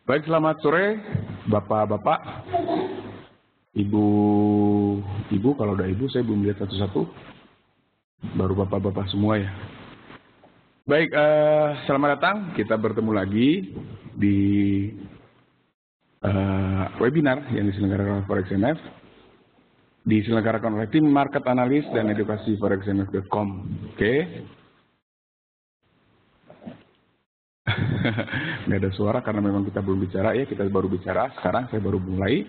Baik, selamat sore Bapak-bapak, Ibu, kalau udah Ibu saya belum lihat satu-satu, baru Bapak-bapak semua ya. Baik, selamat datang, kita bertemu lagi di webinar yang diselenggarakan oleh ForexMF, diselenggarakan oleh tim market analis dan edukasi forexmf.com. Oke. Nggak ada suara karena memang kita belum bicara ya, kita baru bicara, sekarang saya baru mulai.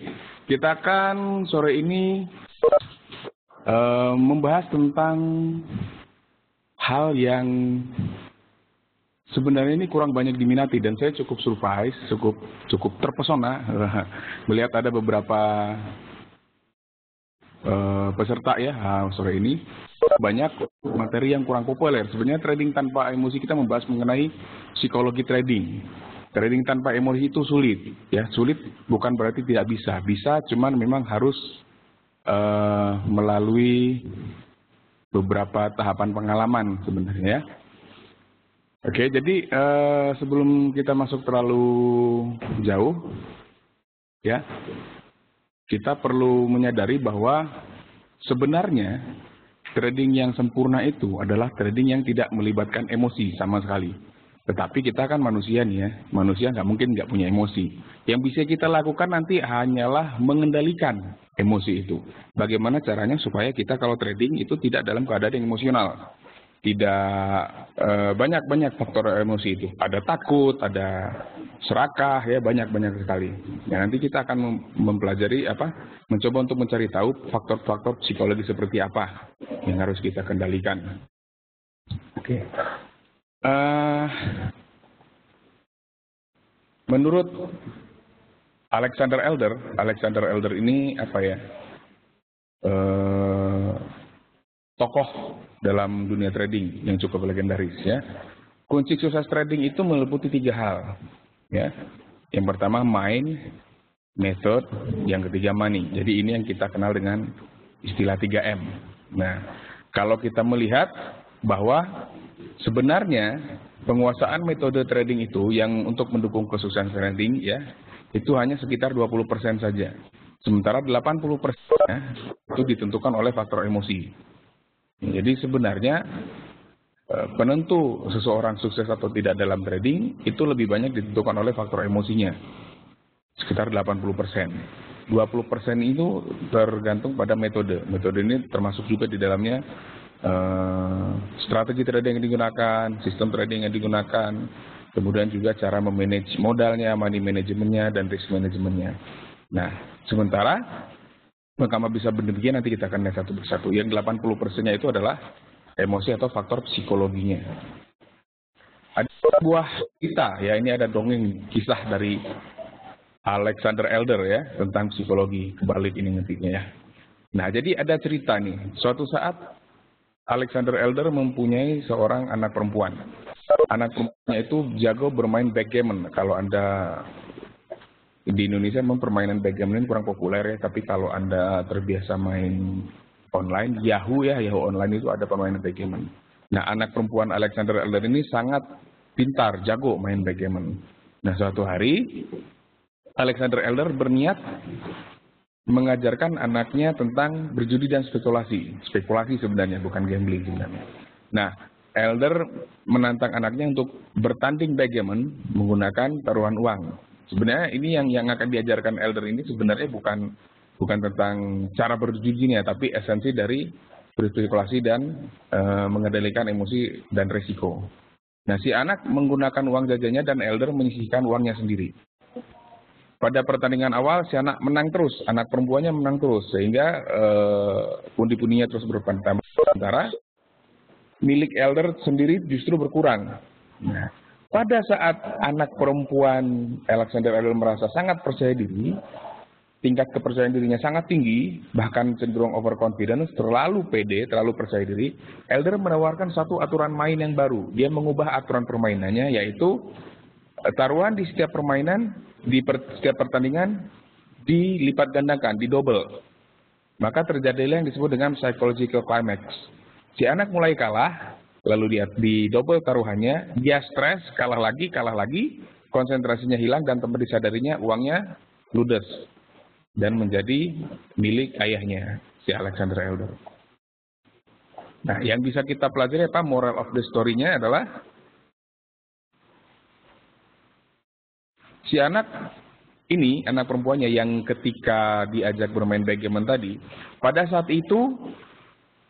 Kita akan sore ini membahas tentang hal yang sebenarnya ini kurang banyak diminati dan saya cukup surprise, cukup terpesona melihat ada beberapa peserta ya sore ini. Banyak materi yang kurang populer. Sebenarnya trading tanpa emosi, kita membahas mengenai psikologi trading. Trading tanpa emosi itu sulit, ya. Sulit bukan berarti tidak bisa. Bisa, cuman memang harus melalui beberapa tahapan pengalaman sebenarnya. Ya. Oke, jadi sebelum kita masuk terlalu jauh, ya, kita perlu menyadari bahwa sebenarnya trading yang sempurna itu adalah trading yang tidak melibatkan emosi sama sekali. Tetapi kita kan manusia nih ya, manusia nggak mungkin nggak punya emosi. Yang bisa kita lakukan nanti hanyalah mengendalikan emosi itu. Bagaimana caranya supaya kita kalau trading itu tidak dalam keadaan yang emosional. Tidak banyak faktor emosi itu. Ada takut, ada serakah, ya banyak sekali. Ya, nanti kita akan mempelajari mencoba untuk mencari tahu faktor-faktor psikologi seperti apa yang harus kita kendalikan. Oke. Menurut Alexander Elder ini apa ya? Tokoh dalam dunia trading yang cukup legendaris ya. Kunci sukses trading itu meliputi 3 hal ya. Yang pertama mind, method, yang ketiga money. Jadi ini yang kita kenal dengan istilah 3M. Nah, kalau kita melihat bahwa sebenarnya penguasaan metode trading itu yang untuk mendukung kesuksesan trading ya, itu hanya sekitar 20% saja. Sementara 80% itu ditentukan oleh faktor emosi. Jadi sebenarnya penentu seseorang sukses atau tidak dalam trading itu lebih banyak ditentukan oleh faktor emosinya. Sekitar 80%. 20% itu tergantung pada metode. Metode ini termasuk juga di dalamnya strategi trading yang digunakan, sistem trading yang digunakan, kemudian juga cara memanage modalnya, money manajemennya, dan risk manajemennya. Nah, sementara maka bisa demikian nanti kita akan lihat satu persatu. Yang 80%-nya itu adalah emosi atau faktor psikologinya. Ada sebuah cerita ya, ini ada dongeng kisah dari Alexander Elder ya tentang psikologi kebalik ini nantinya ya. Nah, jadi ada cerita nih. Suatu saat Alexander Elder mempunyai seorang anak perempuan. Anak perempuannya itu jago bermain backgammon. Kalau Anda di Indonesia memang permainan backgammon ini kurang populer ya, tapi kalau Anda terbiasa main online, Yahoo online itu ada permainan backgammon. Nah, anak perempuan Alexander Elder ini sangat pintar, jago main backgammon. Nah, suatu hari Alexander Elder berniat mengajarkan anaknya tentang berjudi dan spekulasi. Spekulasi sebenarnya, bukan gambling sebenarnya. Nah, Elder menantang anaknya untuk bertanding backgammon menggunakan taruhan uang. Sebenarnya ini yang akan diajarkan Elder ini sebenarnya bukan tentang cara berjudinya, tapi esensi dari berspekulasi dan mengendalikan emosi dan risiko. Nah, si anak menggunakan uang jajannya dan Elder menyisihkan uangnya sendiri. Pada pertandingan awal si anak menang terus, anak perempuannya menang terus, sehingga pundi-pundinya terus bertambah. Sementara milik Elder sendiri justru berkurang. Nah, pada saat anak perempuan Alexander Elder merasa sangat percaya diri, tingkat kepercayaan dirinya sangat tinggi, bahkan cenderung overconfidence, terlalu pede, terlalu percaya diri, Elder menawarkan satu aturan main yang baru. Dia mengubah aturan permainannya, yaitu taruhan di setiap permainan, di setiap pertandingan, dilipat gandakan, didouble. Maka terjadilah yang disebut dengan psychological climax. Si anak mulai kalah, lalu dia di double taruhannya, dia stres, kalah lagi, konsentrasinya hilang dan tanpa disadarinya uangnya ludes dan menjadi milik ayahnya, si Alexander Elder. Nah, yang bisa kita pelajari apa moral of the story-nya adalah si anak ini, anak perempuannya yang ketika diajak bermain backgammon tadi, pada saat itu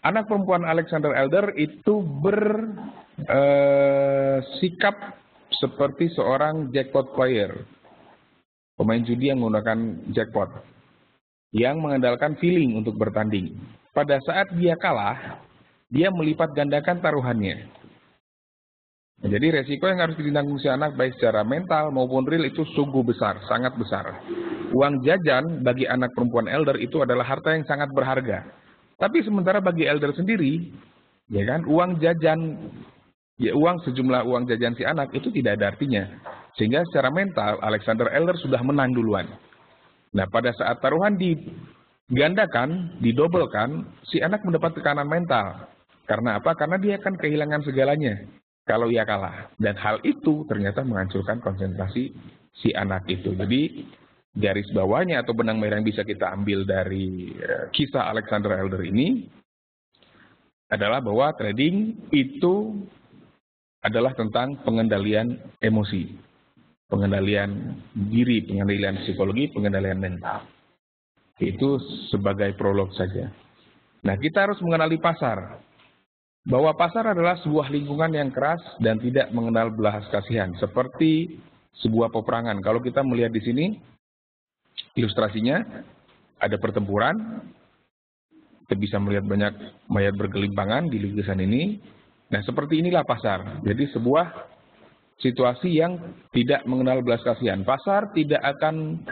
anak perempuan Alexander Elder itu bersikap seperti seorang jackpot player, pemain judi yang menggunakan jackpot, yang mengandalkan feeling untuk bertanding. Pada saat dia kalah, dia melipat gandakan taruhannya. Nah, jadi resiko yang harus ditanggung si anak baik secara mental maupun real itu sungguh besar, sangat besar. Uang jajan bagi anak perempuan Elder itu adalah harta yang sangat berharga. Tapi sementara bagi Elder sendiri, ya kan, uang jajan, ya sejumlah uang jajan si anak itu tidak ada artinya. Sehingga secara mental Alexander Elder sudah menang duluan. Nah, pada saat taruhan digandakan, didobelkan, si anak mendapat tekanan mental. Karena apa? Karena dia akan kehilangan segalanya kalau ia kalah. Dan hal itu ternyata menghancurkan konsentrasi si anak itu. Jadi garis bawahnya atau benang merah yang bisa kita ambil dari kisah Alexander Elder ini adalah bahwa trading itu adalah tentang pengendalian emosi, pengendalian diri, pengendalian psikologi, pengendalian mental. Itu sebagai prolog saja. Nah, kita harus mengenali pasar. Bahwa pasar adalah sebuah lingkungan yang keras dan tidak mengenal belas kasihan, seperti sebuah peperangan. Kalau kita melihat di sini, ilustrasinya ada pertempuran, kita bisa melihat banyak mayat bergelimpangan di lukisan ini. Nah, seperti inilah pasar. Jadi sebuah situasi yang tidak mengenal belas kasihan. Pasar tidak akan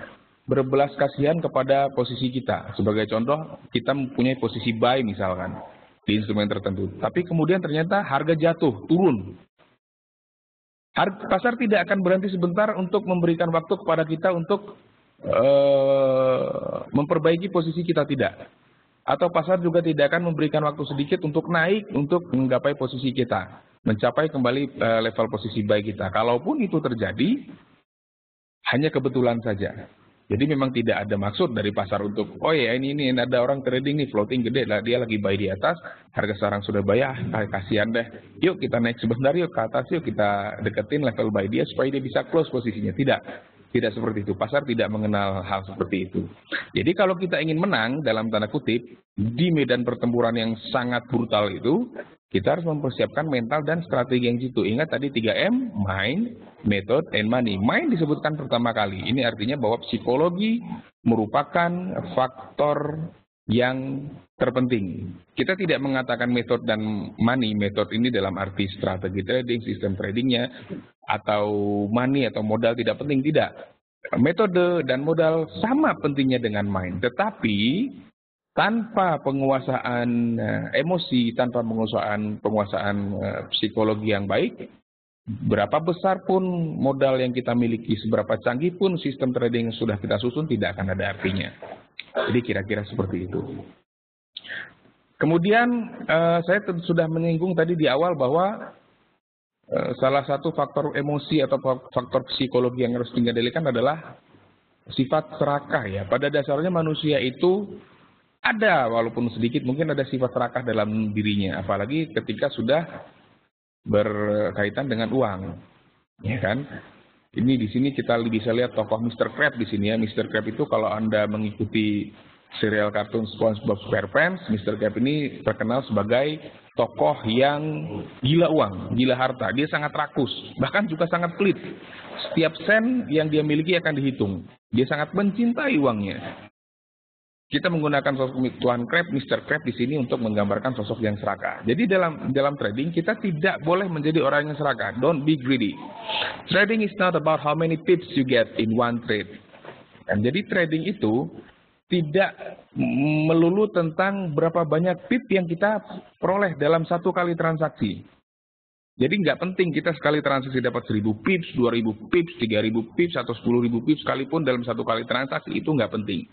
berbelas kasihan kepada posisi kita. Sebagai contoh, kita mempunyai posisi buy misalkan di instrumen tertentu. Tapi kemudian ternyata harga jatuh, turun. Pasar tidak akan berhenti sebentar untuk memberikan waktu kepada kita untuk memperbaiki posisi kita, tidak. Atau pasar juga tidak akan memberikan waktu sedikit untuk naik, untuk menggapai posisi kita. Mencapai kembali level posisi buy kita. Kalaupun itu terjadi, hanya kebetulan saja. Jadi memang tidak ada maksud dari pasar untuk, oh ya ini ada orang trading nih, floating gede lah, dia lagi buy di atas, harga sekarang sudah bayar, kasihan deh, yuk kita naik sebentar yuk ke atas, yuk kita deketin level buy dia supaya dia bisa close posisinya. Tidak seperti itu. Pasar tidak mengenal hal seperti itu. Jadi kalau kita ingin menang, dalam tanda kutip, di medan pertempuran yang sangat brutal itu, kita harus mempersiapkan mental dan strategi yang jitu. Ingat tadi 3M, mind, method, and money. Mind disebutkan pertama kali. Ini artinya bahwa psikologi merupakan faktor yang terpenting. Kita tidak mengatakan method dan money. Method ini dalam arti strategi trading, sistem tradingnya, atau money atau modal tidak penting. Tidak. Metode dan modal sama pentingnya dengan mind. Tetapi tanpa penguasaan emosi, tanpa penguasaan psikologi yang baik, berapa besar pun modal yang kita miliki, seberapa canggih pun sistem trading yang sudah kita susun, tidak akan ada artinya. Jadi kira-kira seperti itu. Kemudian saya sudah menyinggung tadi di awal bahwa salah satu faktor emosi atau faktor psikologi yang harus dikendalikan adalah sifat serakah ya. Pada dasarnya manusia itu ada, walaupun sedikit, mungkin ada sifat serakah dalam dirinya, apalagi ketika sudah berkaitan dengan uang, ya kan? Ini di sini kita bisa lihat tokoh Mr. Krabs di sini ya. Mr. Krabs itu kalau Anda mengikuti serial kartun SpongeBob SquarePants, Mr. Krabs ini terkenal sebagai tokoh yang gila uang, gila harta. Dia sangat rakus, bahkan juga sangat pelit. Setiap sen yang dia miliki akan dihitung. Dia sangat mencintai uangnya. Kita menggunakan sosok Tuan Krabs, Mr. Krabs di sini untuk menggambarkan sosok yang serakah. Jadi dalam trading kita tidak boleh menjadi orang yang serakah. Don't be greedy. Trading is not about how many pips you get in one trade. Dan jadi trading itu tidak melulu tentang berapa banyak pip yang kita peroleh dalam satu kali transaksi. Jadi nggak penting kita sekali transaksi dapat 1.000 pips, 2.000 pips, 3.000 pips, atau 10.000 pips sekalipun dalam satu kali transaksi, itu nggak penting.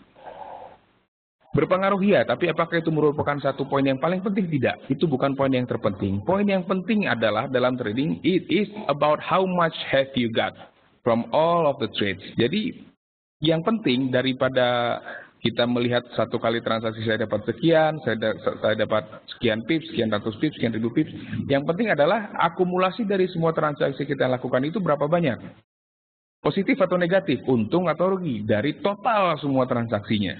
Berpengaruh ya, tapi apakah itu merupakan satu poin yang paling penting? Tidak. Itu bukan poin yang terpenting. Poin yang penting adalah dalam trading, it is about how much have you got. from all of the trades. Jadi yang penting daripada kita melihat satu kali transaksi saya dapat sekian, saya dapat sekian pips, sekian ratus pips, sekian ribu pips. Yang penting adalah akumulasi dari semua transaksi kita lakukan itu berapa banyak. Positif atau negatif, untung atau rugi, dari total semua transaksinya.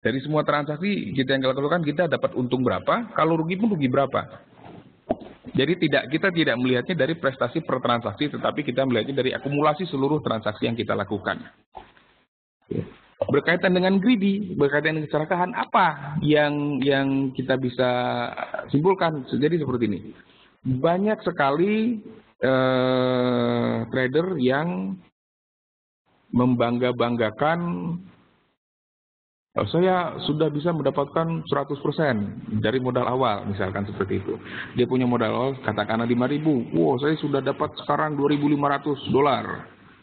Dari semua transaksi kita yang lakukan, kita dapat untung berapa, kalau rugi pun rugi berapa. Jadi kita tidak melihatnya dari prestasi per transaksi, tetapi kita melihatnya dari akumulasi seluruh transaksi yang kita lakukan. Berkaitan dengan greedy, berkaitan dengan keserakahan, apa yang kita bisa simpulkan? Jadi seperti ini. Banyak sekali trader yang membangga-banggakan, saya sudah bisa mendapatkan 100% dari modal awal, misalkan seperti itu. Dia punya modal awal, katakanlah 5.000. Wow, saya sudah dapat sekarang $2.500.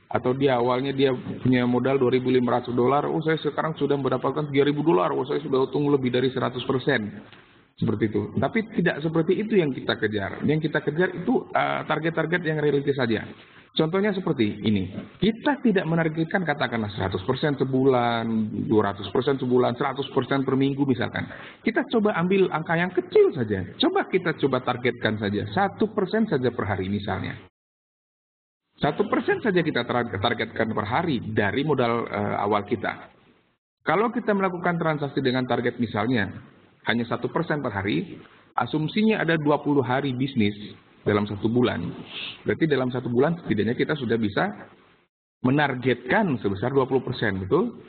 Atau awalnya dia punya modal $2.500. Oh, saya sekarang sudah mendapatkan $3.000. Oh, saya sudah untung lebih dari 100%. Seperti itu. Tapi tidak seperti itu yang kita kejar. Yang kita kejar itu target-target yang realistis saja. Contohnya seperti ini. Kita tidak menargetkan katakanlah 100% sebulan, 200% sebulan, 100% per minggu misalkan. Kita coba ambil angka yang kecil saja. Kita coba targetkan saja. 1% saja per hari misalnya. 1% saja kita targetkan per hari dari modal awal kita. Kalau kita melakukan transaksi dengan target misalnya hanya 1% per hari, asumsinya ada 20 hari bisnis dalam 1 bulan. Berarti dalam 1 bulan setidaknya kita sudah bisa menargetkan sebesar 20%, betul?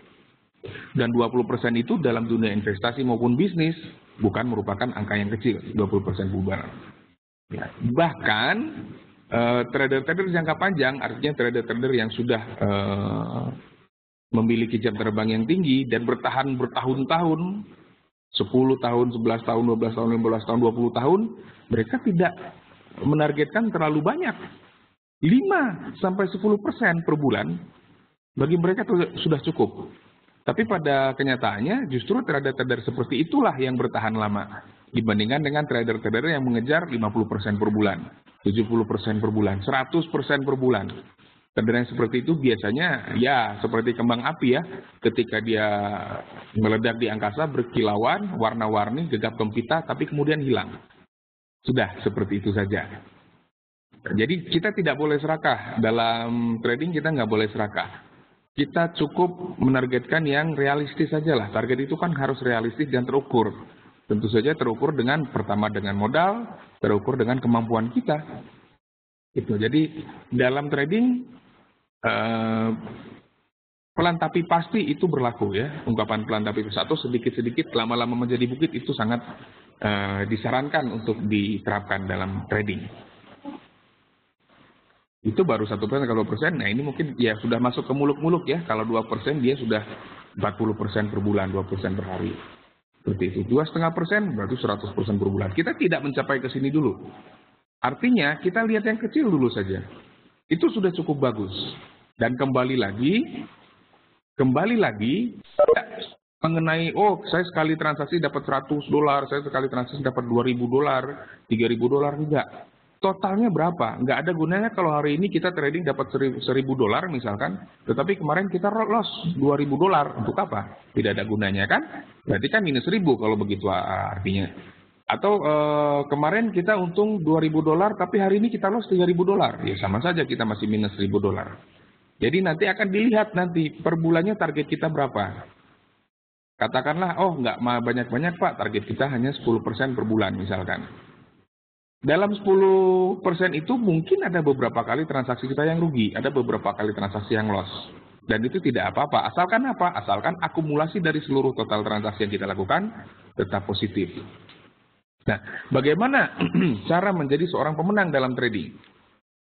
Dan 20% itu dalam dunia investasi maupun bisnis bukan merupakan angka yang kecil, 20% bubar. Ya. Bahkan trader-trader jangka panjang, artinya trader-trader yang sudah memiliki jam terbang yang tinggi dan bertahan bertahun-tahun, 10 tahun, 11 tahun, 12 tahun, 15 tahun, 20 tahun, mereka tidak menargetkan terlalu banyak. 5-10% per bulan, bagi mereka sudah cukup. Tapi pada kenyataannya justru trader-trader seperti itulah yang bertahan lama. Dibandingkan dengan trader-trader yang mengejar 50% per bulan, 70% per bulan, 100% per bulan. Trader yang seperti itu biasanya ya seperti kembang api ya. Ketika dia meledak di angkasa, berkilauan, warna-warni, gegap gempita, tapi kemudian hilang. Sudah seperti itu saja. Jadi kita tidak boleh serakah. Dalam trading kita nggak boleh serakah. Kita cukup menargetkan yang realistis saja lah. Target itu kan harus realistis dan terukur. Tentu saja terukur pertama dengan modal, terukur dengan kemampuan kita. Itu. Jadi dalam trading pelan tapi pasti itu berlaku ya. Ungkapan pelan tapi satu sedikit-sedikit lama-lama menjadi bukit itu sangat disarankan untuk diterapkan dalam trading. Itu baru 1%, kalau persen, nah ini mungkin ya sudah masuk ke muluk-muluk ya. Kalau 2% dia sudah 40% per bulan, 2% per hari. Seperti itu. 2,5% berarti 100% per bulan. Kita tidak mencapai ke sini dulu. Artinya kita lihat yang kecil dulu saja. Itu sudah cukup bagus. Dan kembali lagi mengenai saya sekali transaksi dapat $100, saya sekali transaksi dapat $2.000, $3.000, enggak. Totalnya berapa? Enggak ada gunanya kalau hari ini kita trading dapat $1.000 misalkan, tetapi kemarin kita loss $2.000, untuk apa? Tidak ada gunanya kan? Berarti kan minus 1.000 kalau begitu artinya. Atau kemarin kita untung $2.000 tapi hari ini kita loss $3.000, ya sama saja kita masih minus $1.000. Jadi nanti akan dilihat nanti per bulannya target kita berapa. Katakanlah, nggak banyak-banyak Pak, target kita hanya 10% per bulan misalkan. Dalam 10% itu mungkin ada beberapa kali transaksi kita yang rugi, ada beberapa kali transaksi yang loss. Dan itu tidak apa-apa, asalkan apa? Asalkan akumulasi dari seluruh total transaksi yang kita lakukan tetap positif. Nah, bagaimana cara menjadi seorang pemenang dalam trading?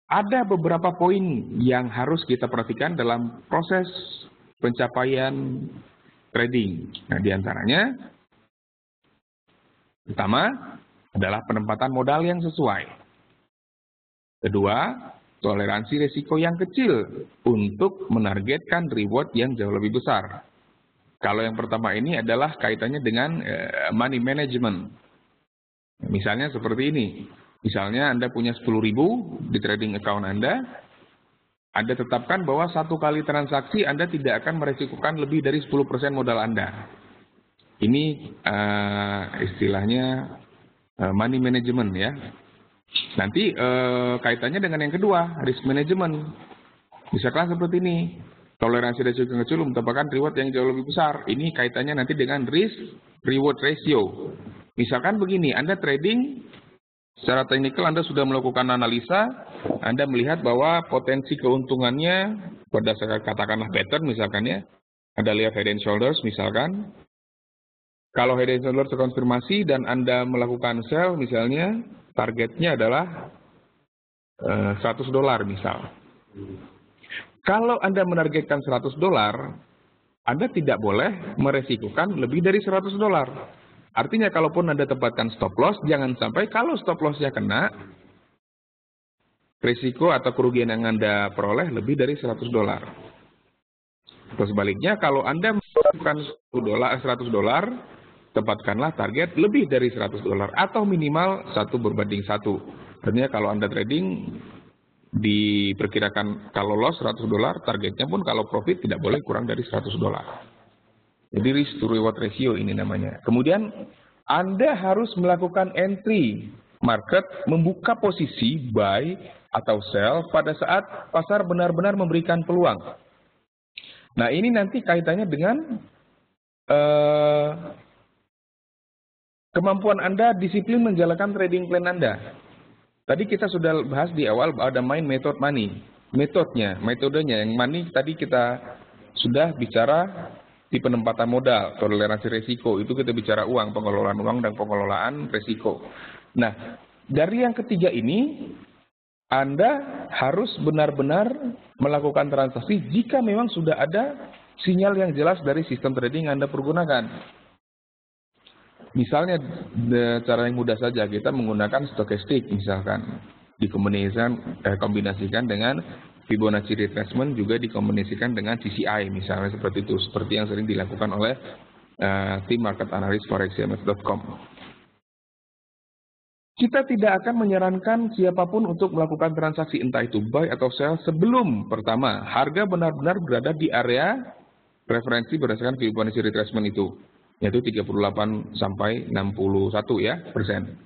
Ada beberapa poin yang harus kita perhatikan dalam proses pencapaian trading. Nah, diantaranya, pertama adalah penempatan modal yang sesuai. Kedua, toleransi risiko yang kecil untuk menargetkan reward yang jauh lebih besar. Kalau yang pertama ini adalah kaitannya dengan money management. Misalnya seperti ini. Misalnya Anda punya 10.000 di trading account Anda, Anda tetapkan bahwa satu kali transaksi Anda tidak akan meresikukan lebih dari 10% modal Anda. Ini istilahnya money management ya. Nanti kaitannya dengan yang kedua, risk management. Misalkan seperti ini, toleransi risiko yang kecil merupakan reward yang jauh lebih besar. Ini kaitannya nanti dengan risk reward ratio. Misalkan begini, Anda trading secara teknikal Anda sudah melakukan analisa, Anda melihat bahwa potensi keuntungannya berdasarkan katakanlah pattern misalkan ya, Anda lihat head and shoulders misalkan, kalau head and shoulders terkonfirmasi dan Anda melakukan sell misalnya, targetnya adalah $100 misal. Kalau Anda menargetkan $100, Anda tidak boleh meresikukan lebih dari $100. Artinya kalaupun Anda tempatkan stop loss, jangan sampai kalau stop loss-nya kena, risiko atau kerugian yang Anda peroleh lebih dari $100. Terus sebaliknya, kalau Anda melakukan $100, tempatkanlah target lebih dari $100 atau minimal 1/1. Artinya kalau Anda trading diperkirakan kalau loss $100, targetnya pun kalau profit tidak boleh kurang dari $100. Jadi risk to reward ratio ini namanya. Kemudian Anda harus melakukan entry market, membuka posisi buy atau sell pada saat pasar benar-benar memberikan peluang. Nah ini nanti kaitannya dengan kemampuan Anda disiplin menjalankan trading plan Anda. Tadi kita sudah bahas di awal ada main method money. Metodenya yang money tadi kita sudah bicara di penempatan modal, toleransi risiko, itu kita bicara uang, pengelolaan uang dan pengelolaan risiko. Nah, dari yang ketiga ini, Anda harus benar-benar melakukan transaksi jika memang sudah ada sinyal yang jelas dari sistem trading yang Anda pergunakan. Misalnya, cara yang mudah saja, kita menggunakan stokastik misalkan, dikombinasikan dengan Fibonacci retracement, juga dikombinasikan dengan CCI misalnya seperti itu, seperti yang sering dilakukan oleh tim market analyst forexcms.com. Kita tidak akan menyarankan siapapun untuk melakukan transaksi entah itu buy atau sell sebelum pertama harga benar-benar berada di area referensi berdasarkan Fibonacci retracement itu, yaitu 38 sampai 61 ya persen.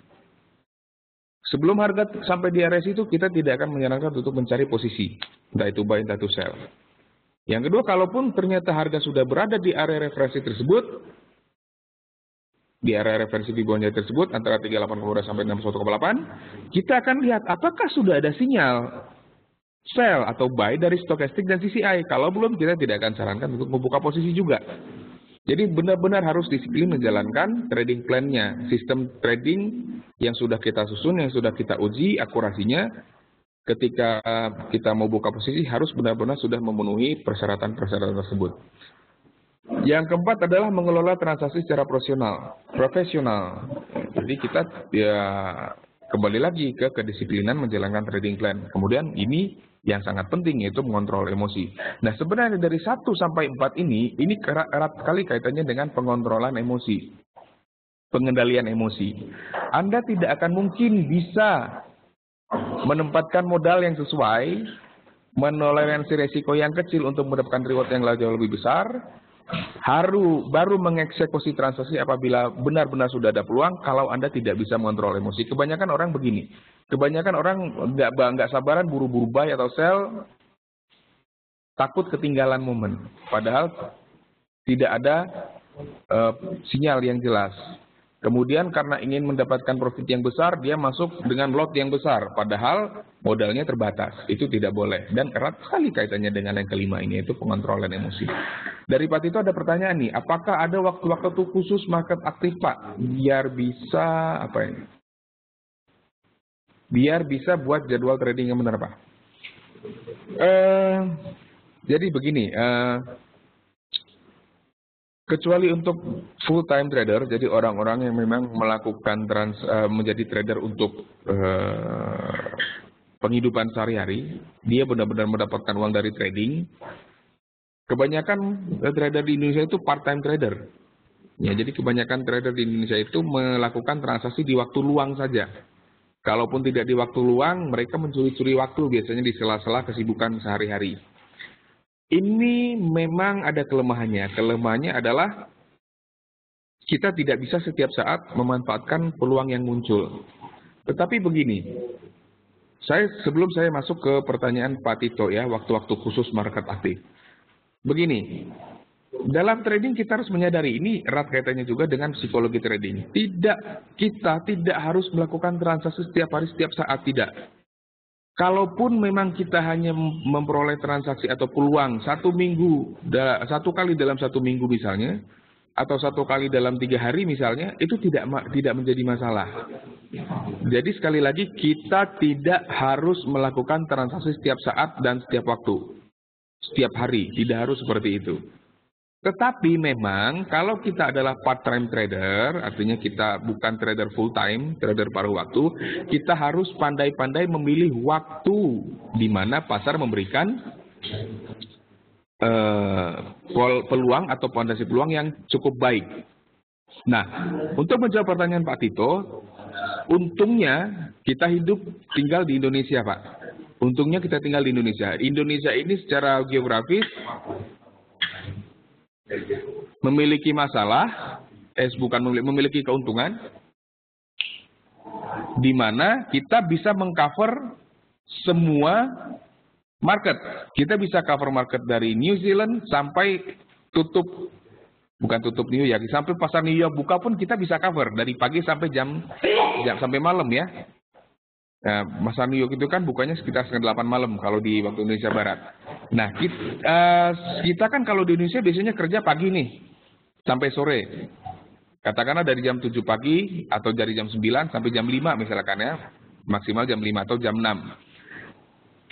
Sebelum harga sampai di area itu, kita tidak akan menyarankan untuk mencari posisi, entah itu buy, entah itu sell. Yang kedua, kalaupun ternyata harga sudah berada di area referensi tersebut, di area referensi Fibonacci tersebut, antara 38,2 sampai 61,8, kita akan lihat apakah sudah ada sinyal sell atau buy dari stokastik dan CCI. Kalau belum, kita tidak akan sarankan untuk membuka posisi juga. Jadi benar-benar harus disiplin menjalankan trading plan-nya, sistem trading yang sudah kita susun, yang sudah kita uji akurasinya. Ketika kita mau buka posisi harus benar-benar sudah memenuhi persyaratan-persyaratan tersebut. Yang keempat adalah mengelola transaksi secara profesional. Jadi kita ya kembali lagi ke kedisiplinan menjalankan trading plan. Kemudian ini yang sangat penting yaitu mengontrol emosi. Nah sebenarnya dari 1 sampai 4 ini erat sekali kaitannya dengan pengontrolan emosi, pengendalian emosi. Anda tidak akan mungkin bisa menempatkan modal yang sesuai, menoleransi resiko yang kecil untuk mendapatkan reward yang jauh lebih besar, baru mengeksekusi transaksi apabila benar-benar sudah ada peluang kalau Anda tidak bisa mengontrol emosi. Kebanyakan orang begini. Kebanyakan orang nggak sabaran buru-buru buy atau sell, takut ketinggalan momen. Padahal tidak ada sinyal yang jelas. Kemudian karena ingin mendapatkan profit yang besar, dia masuk dengan lot yang besar. Padahal modalnya terbatas. Itu tidak boleh. Dan erat sekali kaitannya dengan yang kelima ini, yaitu pengontrolan emosi. Dari Pak Tito ada pertanyaan nih, apakah ada waktu-waktu khusus market aktif Pak? Biar bisa, biar bisa buat jadwal trading yang benar Pak. Jadi begini, kecuali untuk full time trader, jadi orang-orang yang memang melakukan menjadi trader untuk penghidupan sehari-hari, dia benar-benar mendapatkan uang dari trading. Kebanyakan trader di Indonesia itu part time trader. Ya, jadi kebanyakan trader di Indonesia itu melakukan transaksi di waktu luang saja. Kalaupun tidak di waktu luang, mereka mencuri-curi waktu biasanya di sela-sela kesibukan sehari-hari. Ini memang ada kelemahannya. Kelemahannya adalah kita tidak bisa setiap saat memanfaatkan peluang yang muncul. Tetapi begini, sebelum saya masuk ke pertanyaan Pak Tito ya, waktu-waktu khusus market aktif. Begini, dalam trading kita harus menyadari, ini erat kaitannya juga dengan psikologi trading. Kita tidak harus melakukan transaksi setiap hari, setiap saat, tidak. Kalaupun memang kita hanya memperoleh transaksi atau peluang satu kali dalam 1 minggu misalnya, atau 1 kali dalam 3 hari misalnya, itu tidak menjadi masalah. Jadi sekali lagi, kita tidak harus melakukan transaksi setiap saat dan setiap waktu. Setiap hari, tidak harus seperti itu. Tetapi memang kalau kita adalah part-time trader, artinya kita bukan trader full-time, trader paruh waktu, kita harus pandai-pandai memilih waktu di mana pasar memberikan peluang atau fondasi peluang yang cukup baik. Nah, untuk menjawab pertanyaan Pak Tito, untungnya kita tinggal di Indonesia, Pak. Untungnya kita tinggal di Indonesia. Indonesia ini secara geografis memiliki memiliki keuntungan di mana kita bisa mengcover semua market. Kita bisa cover market dari New Zealand sampai bukan tutup New York, sampai pasar New York buka pun kita bisa cover dari pagi sampai sampai malam ya. Nah, pasar New York itu kan bukanya sekitar setengah 8 malam kalau di waktu Indonesia Barat. Nah, kita kan kalau di Indonesia biasanya kerja pagi nih sampai sore. Katakanlah dari jam 7 pagi atau dari jam 9 sampai jam 5 misalkan ya. Maksimal jam 5 atau jam 6.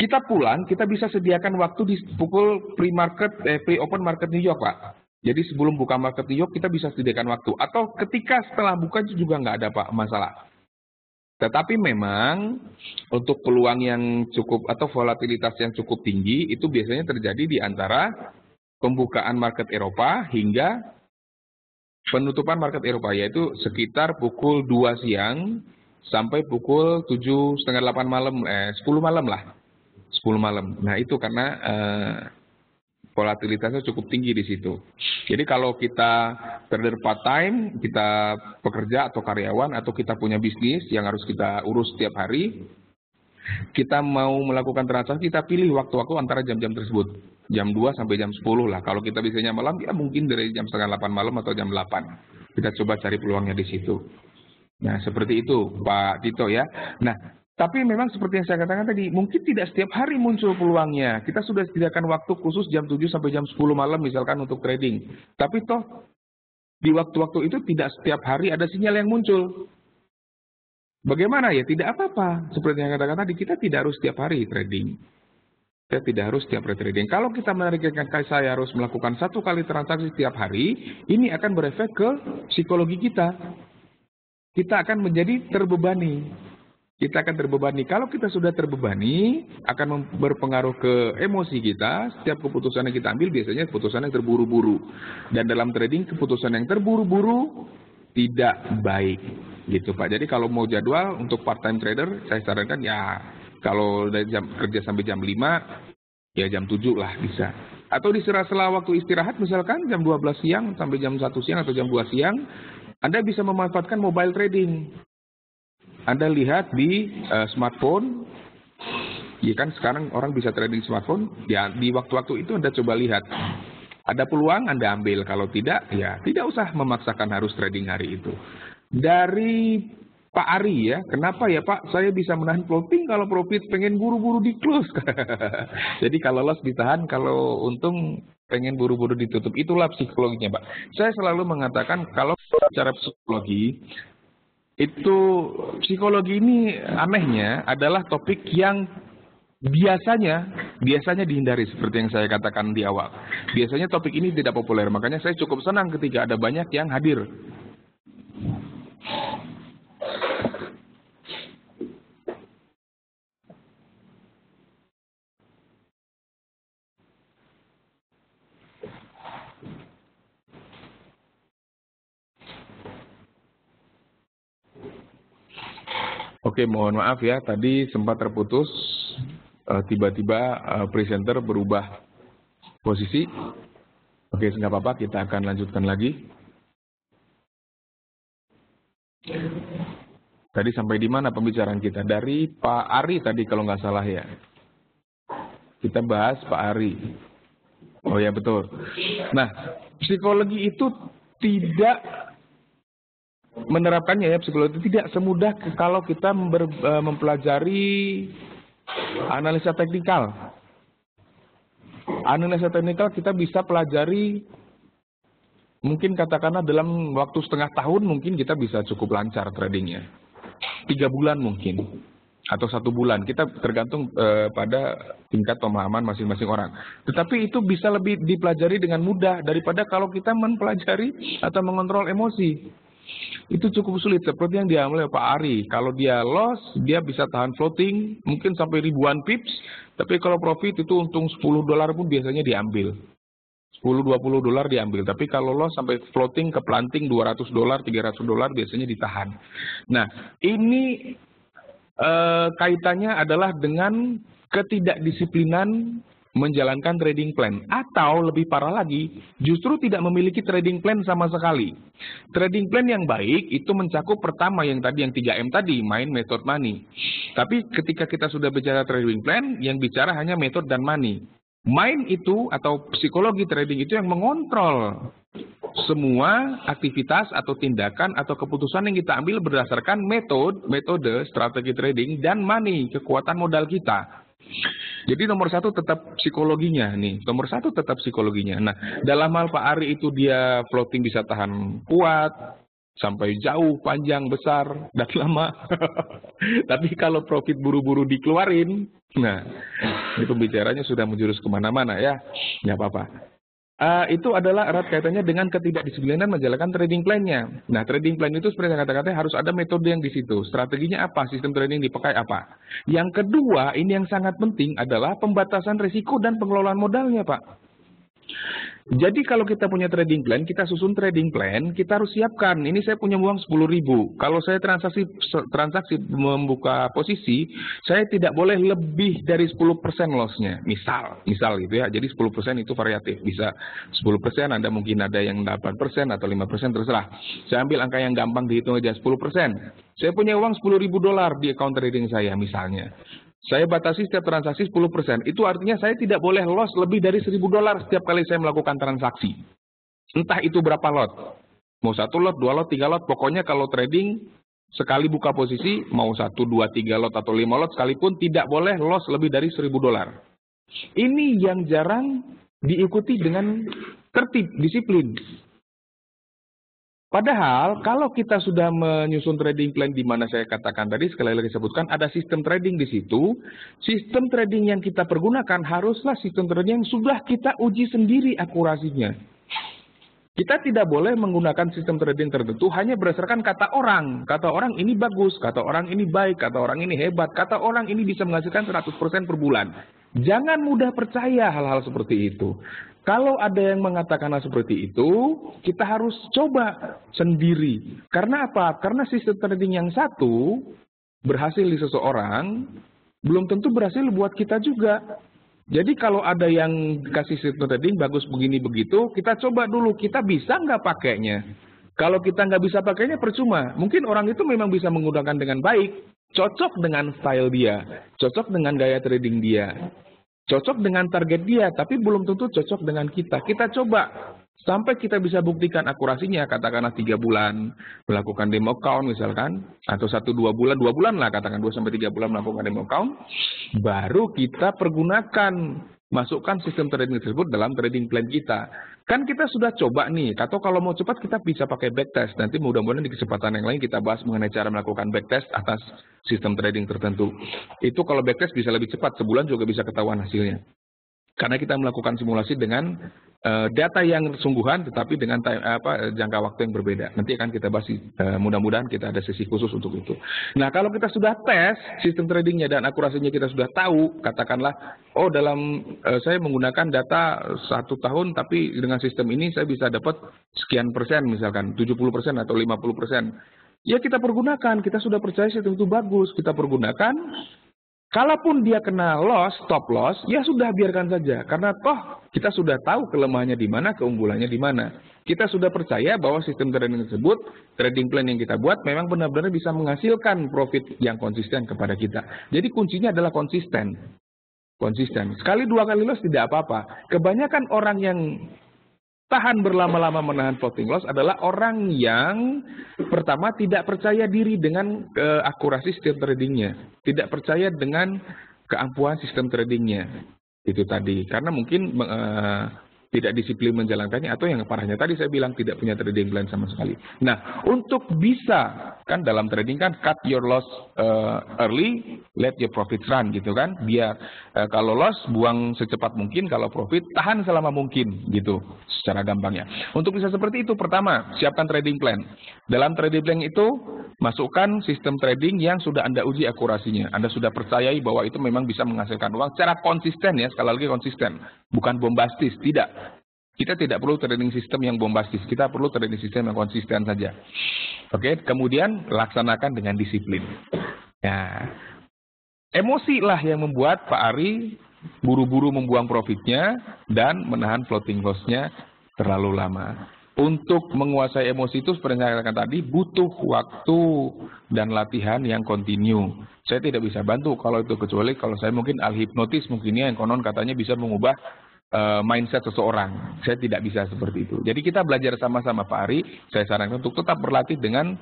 Kita pulang, kita bisa sediakan waktu di pukul pre-open market New York, Pak. Jadi sebelum buka market New York kita bisa sediakan waktu. Atau ketika setelah buka juga nggak ada masalah. Tetapi memang untuk peluang yang cukup atau volatilitas yang cukup tinggi itu biasanya terjadi di antara pembukaan market Eropa hingga penutupan market Eropa, yaitu sekitar pukul 2 siang sampai pukul 7:30 8 malam, 10 malam lah. 10 malam. Nah, itu karena volatilitasnya cukup tinggi di situ. Jadi kalau kita trader part-time, kita pekerja atau karyawan, atau kita punya bisnis yang harus kita urus setiap hari, kita mau melakukan transaksi, kita pilih waktu-waktu antara jam-jam tersebut. Jam 2 sampai jam 10 lah. Kalau kita bisanya malam, ya mungkin dari jam setengah 8 malam atau jam 8. Kita coba cari peluangnya di situ. Nah, seperti itu Pak Tito ya. Nah, tapi memang seperti yang saya katakan tadi, mungkin tidak setiap hari muncul peluangnya. Kita sudah sediakan waktu khusus jam 7 sampai jam 10 malam misalkan untuk trading. Tapi toh di waktu-waktu itu tidak setiap hari ada sinyal yang muncul. Bagaimana ya? Tidak apa-apa. Seperti yang katakan tadi, kita tidak harus setiap hari trading. Kita tidak harus setiap hari trading. Kalau kita menargetkan saya harus melakukan 1 kali transaksi setiap hari, ini akan berefek ke psikologi kita. Kita akan menjadi terbebani. Kalau kita sudah terbebani, akan berpengaruh ke emosi kita. Setiap keputusan yang kita ambil biasanya keputusan yang terburu-buru. Dan dalam trading, keputusan yang terburu-buru tidak baik. Gitu Pak. Jadi kalau mau jadwal untuk part-time trader, saya sarankan ya kalau dari kerja sampai jam 5, ya jam 7 lah bisa. Atau di sela-sela waktu istirahat, misalkan jam 12 siang sampai jam 1 siang atau jam 2 siang, Anda bisa memanfaatkan mobile trading. Anda lihat di smartphone, ya kan sekarang orang bisa trading smartphone, ya di waktu-waktu itu Anda coba lihat. Ada peluang Anda ambil, kalau tidak, ya tidak usah memaksakan harus trading hari itu. Dari Pak Ari ya, kenapa ya Pak saya bisa menahan floating kalau profit pengen buru-buru di close? Jadi kalau loss ditahan, kalau untung pengen buru-buru ditutup, itulah psikologinya Pak. Saya selalu mengatakan kalau secara psikologi, itu psikologi ini anehnya adalah topik yang biasanya dihindari seperti yang saya katakan di awal. Biasanya topik ini tidak populer, makanya saya cukup senang ketika ada banyak yang hadir. Oke, mohon maaf ya, tadi sempat terputus, tiba-tiba presenter berubah posisi. Oke, nggak apa-apa, kita akan lanjutkan lagi. Tadi sampai di mana pembicaraan kita? Dari Pak Ari tadi kalau nggak salah ya. Kita bahas Pak Ari. Oh ya, betul. Nah, psikologi itu tidak menerapkannya ya, psikologi itu tidak semudah kalau kita mempelajari analisa teknikal. Analisa teknikal kita bisa pelajari, mungkin katakanlah dalam waktu setengah tahun mungkin kita bisa cukup lancar tradingnya. 3 bulan mungkin, atau 1 bulan, kita tergantung pada tingkat pemahaman masing-masing orang. Tetapi itu bisa lebih dipelajari dengan mudah daripada kalau kita mempelajari atau mengontrol emosi. Itu cukup sulit, seperti yang diambil oleh Pak Ari. Kalau dia loss, dia bisa tahan floating, mungkin sampai ribuan pips. Tapi kalau profit itu untung $10 pun biasanya diambil. $10-20 diambil. Tapi kalau loss sampai floating ke planting $200, $300 biasanya ditahan. Nah, ini kaitannya adalah dengan ketidakdisiplinan menjalankan trading plan, atau lebih parah lagi, justru tidak memiliki trading plan sama sekali. Trading plan yang baik itu mencakup pertama yang tadi, yang 3M tadi, mind, method, money. Tapi ketika kita sudah bicara trading plan, yang bicara hanya method dan money. Mind itu atau psikologi trading itu yang mengontrol semua aktivitas atau tindakan atau keputusan yang kita ambil berdasarkan metode, strategi trading, dan money, kekuatan modal kita. Jadi nomor 1 tetap psikologinya nih, nomor 1 tetap psikologinya. Nah, dalam hal Pak Ari itu dia floating bisa tahan kuat, sampai jauh, panjang, besar, dan lama. Tapi kalau profit buru-buru dikeluarin, nah, ini pembicaranya sudah menjurus kemana-mana ya, nggak apa-apa. Itu adalah erat kaitannya dengan ketidakdisiplinan menjalankan trading plan-nya. Nah, trading plan itu seperti yang kata-kata harus ada metode yang di situ. Strateginya apa? Sistem trading dipakai apa? Yang kedua, ini yang sangat penting adalah pembatasan risiko dan pengelolaan modalnya, Pak. Jadi kalau kita punya trading plan, kita susun trading plan, kita harus siapkan. Ini saya punya uang 10.000. Kalau saya transaksi membuka posisi, saya tidak boleh lebih dari 10% loss-nya. Misal gitu ya. Jadi 10% itu variatif. Bisa 10%, Anda mungkin ada yang 8% atau 5%, terserah. Saya ambil angka yang gampang dihitung aja, 10%. Saya punya uang $10.000 di account trading saya misalnya. Saya batasi setiap transaksi 10%. Itu artinya saya tidak boleh loss lebih dari $1.000 setiap kali saya melakukan transaksi. Entah itu berapa lot. Mau 1 lot, 2 lot, 3 lot. Pokoknya kalau trading, sekali buka posisi, mau 1, 2, 3 lot atau 5 lot sekalipun, tidak boleh loss lebih dari $1.000. Ini yang jarang diikuti dengan tertib, disiplin. Padahal kalau kita sudah menyusun trading plan di mana saya katakan tadi, sekali lagi sebutkan ada sistem trading di situ. Sistem trading yang kita pergunakan haruslah sistem trading yang sudah kita uji sendiri akurasinya. Kita tidak boleh menggunakan sistem trading tertentu hanya berdasarkan kata orang. Kata orang ini bagus, kata orang ini baik, kata orang ini hebat, kata orang ini bisa menghasilkan 100% per bulan. Jangan mudah percaya hal-hal seperti itu. Kalau ada yang mengatakan hal seperti itu, kita harus coba sendiri. Karena apa? Karena sistem trading yang satu berhasil di seseorang, belum tentu berhasil buat kita juga. Jadi kalau ada yang kasih sistem trading bagus begini begitu, kita coba dulu, kita bisa nggak pakainya. Kalau kita nggak bisa pakainya percuma. Mungkin orang itu memang bisa menggunakan dengan baik, cocok dengan style dia, cocok dengan gaya trading dia. Cocok dengan target dia, tapi belum tentu cocok dengan kita. Kita coba sampai kita bisa buktikan akurasinya, katakanlah 3 bulan melakukan demo account misalkan, atau 1-2 bulan, 2 bulan lah, katakan 2-3 bulan melakukan demo account, baru kita pergunakan, masukkan sistem trading tersebut dalam trading plan kita. Kan kita sudah coba nih, atau kalau mau cepat kita bisa pakai backtest. Nanti mudah-mudahan di kesempatan yang lain kita bahas mengenai cara melakukan backtest atas sistem trading tertentu. Itu kalau backtest bisa lebih cepat, sebulan juga bisa ketahuan hasilnya. Karena kita melakukan simulasi dengan data yang sungguhan, tetapi dengan jangka waktu yang berbeda. Nanti akan kita bahas, mudah-mudahan kita ada sesi khusus untuk itu. Nah, kalau kita sudah tes sistem tradingnya dan akurasinya kita sudah tahu, katakanlah, oh dalam saya menggunakan data 1 tahun, tapi dengan sistem ini saya bisa dapat sekian persen, misalkan 70% atau 50%. Ya kita pergunakan, kita sudah percaya sistem itu bagus, kita pergunakan. Kalaupun dia kena loss, stop loss, ya sudah biarkan saja. Karena toh kita sudah tahu kelemahannya di mana, keunggulannya di mana. Kita sudah percaya bahwa sistem trading tersebut, trading plan yang kita buat memang benar-benar bisa menghasilkan profit yang konsisten kepada kita. Jadi kuncinya adalah konsisten. Konsisten. Sekali dua kali loss tidak apa-apa. Kebanyakan orang yang tahan berlama-lama menahan floating loss adalah orang yang pertama tidak percaya diri dengan akurasi sistem tradingnya, tidak percaya dengan keampuhan sistem tradingnya. Itu tadi, karena mungkin tidak disiplin menjalankannya, atau yang parahnya tadi saya bilang tidak punya trading plan sama sekali. Nah, untuk bisa, kan dalam trading kan cut your loss early, let your profit run gitu kan. Biar kalau loss buang secepat mungkin, kalau profit tahan selama mungkin gitu secara gampangnya. Untuk bisa seperti itu, pertama siapkan trading plan. Dalam trading plan itu masukkan sistem trading yang sudah Anda uji akurasinya. Anda sudah percayai bahwa itu memang bisa menghasilkan uang secara konsisten ya, sekali lagi konsisten, bukan bombastis, tidak. Kita tidak perlu trading sistem yang bombastis, kita perlu trading sistem yang konsisten saja. Oke, kemudian laksanakan dengan disiplin. Ya, emosi lah yang membuat Pak Ari buru-buru membuang profitnya dan menahan floating loss-nya terlalu lama. Untuk menguasai emosi itu seperti yang saya katakan tadi, butuh waktu dan latihan yang kontinu. Saya tidak bisa bantu kalau itu, kecuali kalau saya mungkin ahli hipnotis, mungkinnya yang konon katanya bisa mengubah mindset seseorang. Saya tidak bisa seperti itu. Jadi kita belajar sama-sama Pak Ari. Saya sarankan untuk tetap berlatih dengan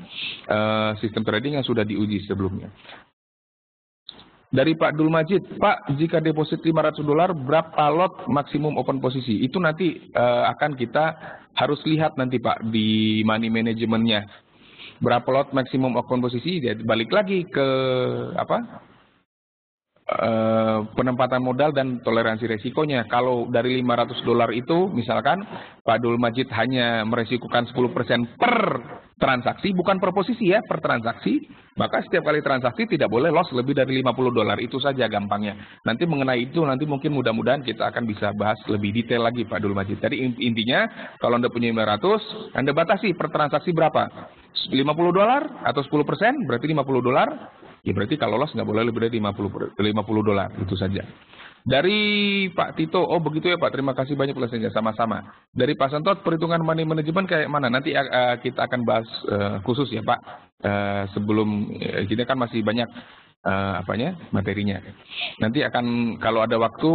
sistem trading yang sudah diuji sebelumnya. Dari Pak Dul Majid, Pak, jika deposit $500 berapa lot maksimum open posisi? Itu nanti akan kita harus lihat nanti Pak di money manajemennya. Berapa lot maksimum open posisi? Jadi balik lagi ke penempatan modal dan toleransi resikonya. Kalau dari $500 itu misalkan Pak Dul Majid hanya meresikukan 10% per transaksi, bukan per posisi ya, per transaksi, maka setiap kali transaksi tidak boleh loss lebih dari $50. Itu saja gampangnya. Nanti mengenai itu nanti mungkin mudah-mudahan kita akan bisa bahas lebih detail lagi Pak Dul Majid. Jadi intinya kalau Anda punya 500, Anda batasi per transaksi berapa? $50 atau 10%, berarti $50. Ya berarti kalau loss nggak boleh lebih dari $50, itu saja. Dari Pak Tito, oh begitu ya Pak, terima kasih banyak pelajarannya, sama-sama. Dari Pak Santot, perhitungan money management kayak mana? Nanti kita akan bahas khusus ya Pak. Sebelum kita kan masih banyak materinya. Nanti akan kalau ada waktu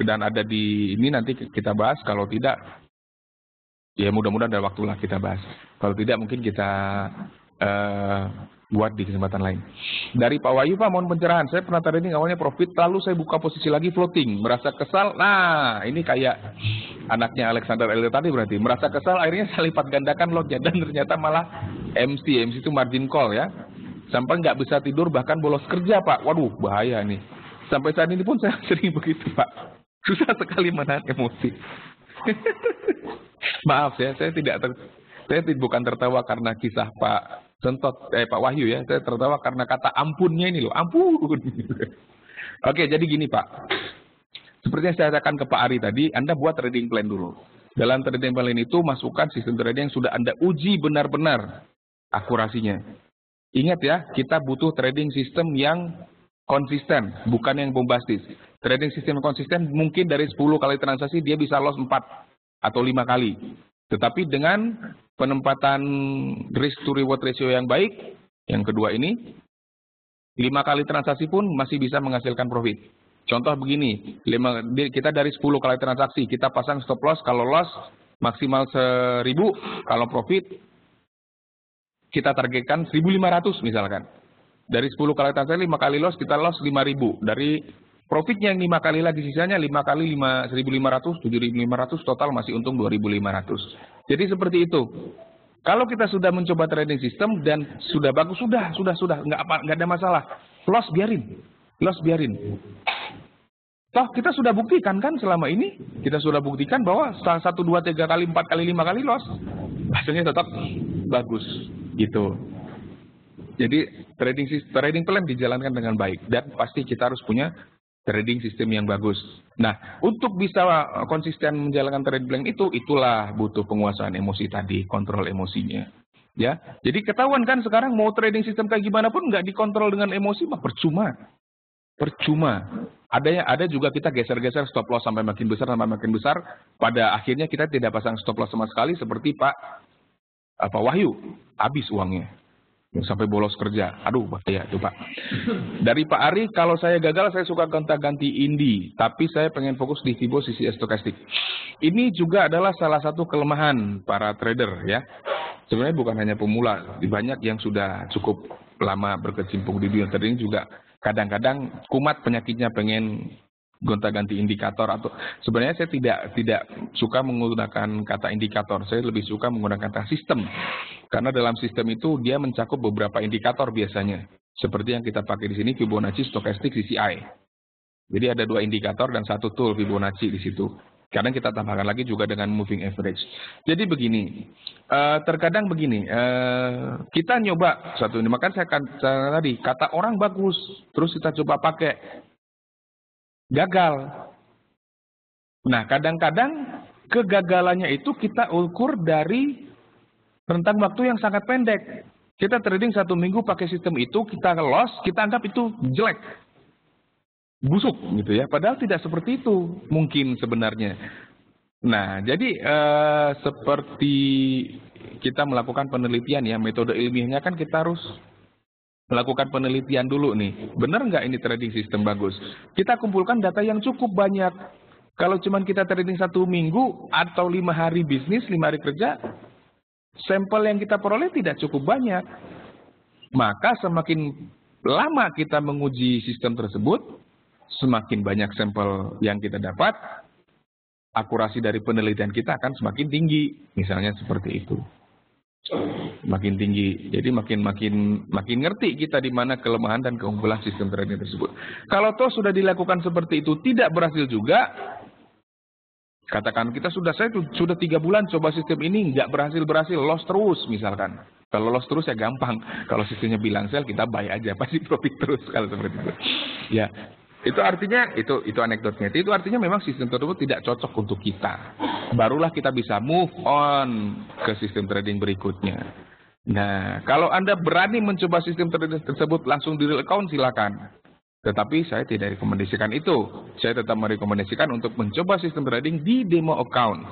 dan ada di ini nanti kita bahas. Kalau tidak, ya mudah-mudahan ada waktu lah kita bahas. Kalau tidak mungkin kita buat di kesempatan lain. Dari Pak Wahyu, Pak, mohon pencerahan. Saya pernah trading awalnya profit, lalu saya buka posisi lagi floating, merasa kesal. Nah, ini kayak anaknya Alexander Elliot tadi berarti. Merasa kesal, akhirnya saya lipat gandakan lotnya dan ternyata malah MC itu margin call ya. Sampai nggak bisa tidur, bahkan bolos kerja Pak. Waduh, bahaya nih. Sampai saat ini pun saya sering begitu Pak. Susah sekali menahan emosi. Maaf ya, saya bukan tertawa karena kisah Pak Pak Wahyu ya, saya tertawa karena kata ampunnya ini loh, ampun. Oke, jadi gini Pak, seperti yang saya katakan ke Pak Ari tadi, Anda buat trading plan dulu. Dalam trading plan itu masukkan sistem trading yang sudah Anda uji benar-benar akurasinya. Ingat ya, kita butuh trading system yang konsisten, bukan yang bombastis. Trading system yang konsisten mungkin dari 10 kali transaksi dia bisa loss 4 atau 5 kali. Tetapi dengan penempatan risk to reward ratio yang baik, yang kedua ini, 5 kali transaksi pun masih bisa menghasilkan profit. Contoh begini, kita dari 10 kali transaksi, kita pasang stop loss, kalau loss maksimal 1.000, kalau profit kita targetkan 1.500 misalkan. Dari 10 kali transaksi, 5 kali loss, kita loss 5.000. Dari profitnya yang 5 kali lagi, sisanya 5 kali 1.500, 7.500, total masih untung 2.500. Jadi seperti itu. Kalau kita sudah mencoba trading system dan sudah bagus, sudah, nggak ada masalah. Loss biarin. Toh kita sudah buktikan kan selama ini, kita sudah buktikan bahwa 1, 2, 3 kali, 4 kali, 5 kali loss, hasilnya tetap bagus, gitu. Jadi trading plan dijalankan dengan baik dan pasti kita harus punya trading sistem yang bagus. Nah, untuk bisa konsisten menjalankan trading plan itulah butuh penguasaan emosi tadi, kontrol emosinya. Ya, jadi ketahuan kan sekarang mau trading sistem kayak gimana pun nggak dikontrol dengan emosi mah percuma. Percuma. Ada juga kita geser-geser stop loss sampai makin besar. Pada akhirnya kita tidak pasang stop loss sama sekali seperti Pak Wahyu. Habis uangnya. Sampai bolos kerja. Aduh, bahaya tuh Pak. Dari Pak Ari, kalau saya gagal saya suka gonta-ganti Indi. Tapi saya pengen fokus di Fibo sisi stokastik. Ini juga adalah salah satu kelemahan para trader ya. Sebenarnya bukan hanya pemula. Banyak yang sudah cukup lama berkecimpung di dunia trading juga kadang-kadang kumat penyakitnya pengen gonta-ganti indikator atau sebenarnya saya tidak suka menggunakan kata indikator, saya lebih suka menggunakan kata sistem karena dalam sistem itu dia mencakup beberapa indikator biasanya seperti yang kita pakai di sini Fibonacci, Stochastic, CCI. Jadi ada 2 indikator dan 1 tool Fibonacci di situ. Kadang kita tambahkan lagi juga dengan moving average. Jadi begini, terkadang begini, kita nyoba satu ini, makanya saya tadi kata orang bagus, terus kita coba pakai, gagal. Nah kadang-kadang kegagalannya itu kita ukur dari rentang waktu yang sangat pendek. Kita trading 1 minggu pakai sistem itu, kita loss, kita anggap itu jelek. Busuk gitu ya, padahal tidak seperti itu mungkin sebenarnya. Nah, jadi seperti kita melakukan penelitian ya, metode ilmiahnya kan kita harus melakukan penelitian dulu nih. Benar nggak ini trading sistem bagus? Kita kumpulkan data yang cukup banyak. Kalau cuma kita trading 1 minggu atau 5 hari bisnis, 5 hari kerja, sampel yang kita peroleh tidak cukup banyak. Maka semakin lama kita menguji sistem tersebut, semakin banyak sampel yang kita dapat, akurasi dari penelitian kita akan semakin tinggi, misalnya seperti itu. Makin tinggi, jadi makin ngerti kita di mana kelemahan dan keunggulan sistem trading tersebut. Kalau toh sudah dilakukan seperti itu tidak berhasil juga, katakan saya sudah 3 bulan coba sistem ini nggak berhasil, loss terus misalkan. Kalau loss terus ya gampang. Kalau sistemnya bilang sell kita buy aja, pasti profit terus kalau seperti itu. Ya. Itu artinya, itu anekdotnya. Itu artinya memang sistem tersebut tidak cocok untuk kita. Barulah kita bisa move on ke sistem trading berikutnya. Nah, kalau Anda berani mencoba sistem trading tersebut langsung di real account, silakan. Tetapi saya tidak rekomendasikan itu. Saya tetap merekomendasikan untuk mencoba sistem trading di demo account.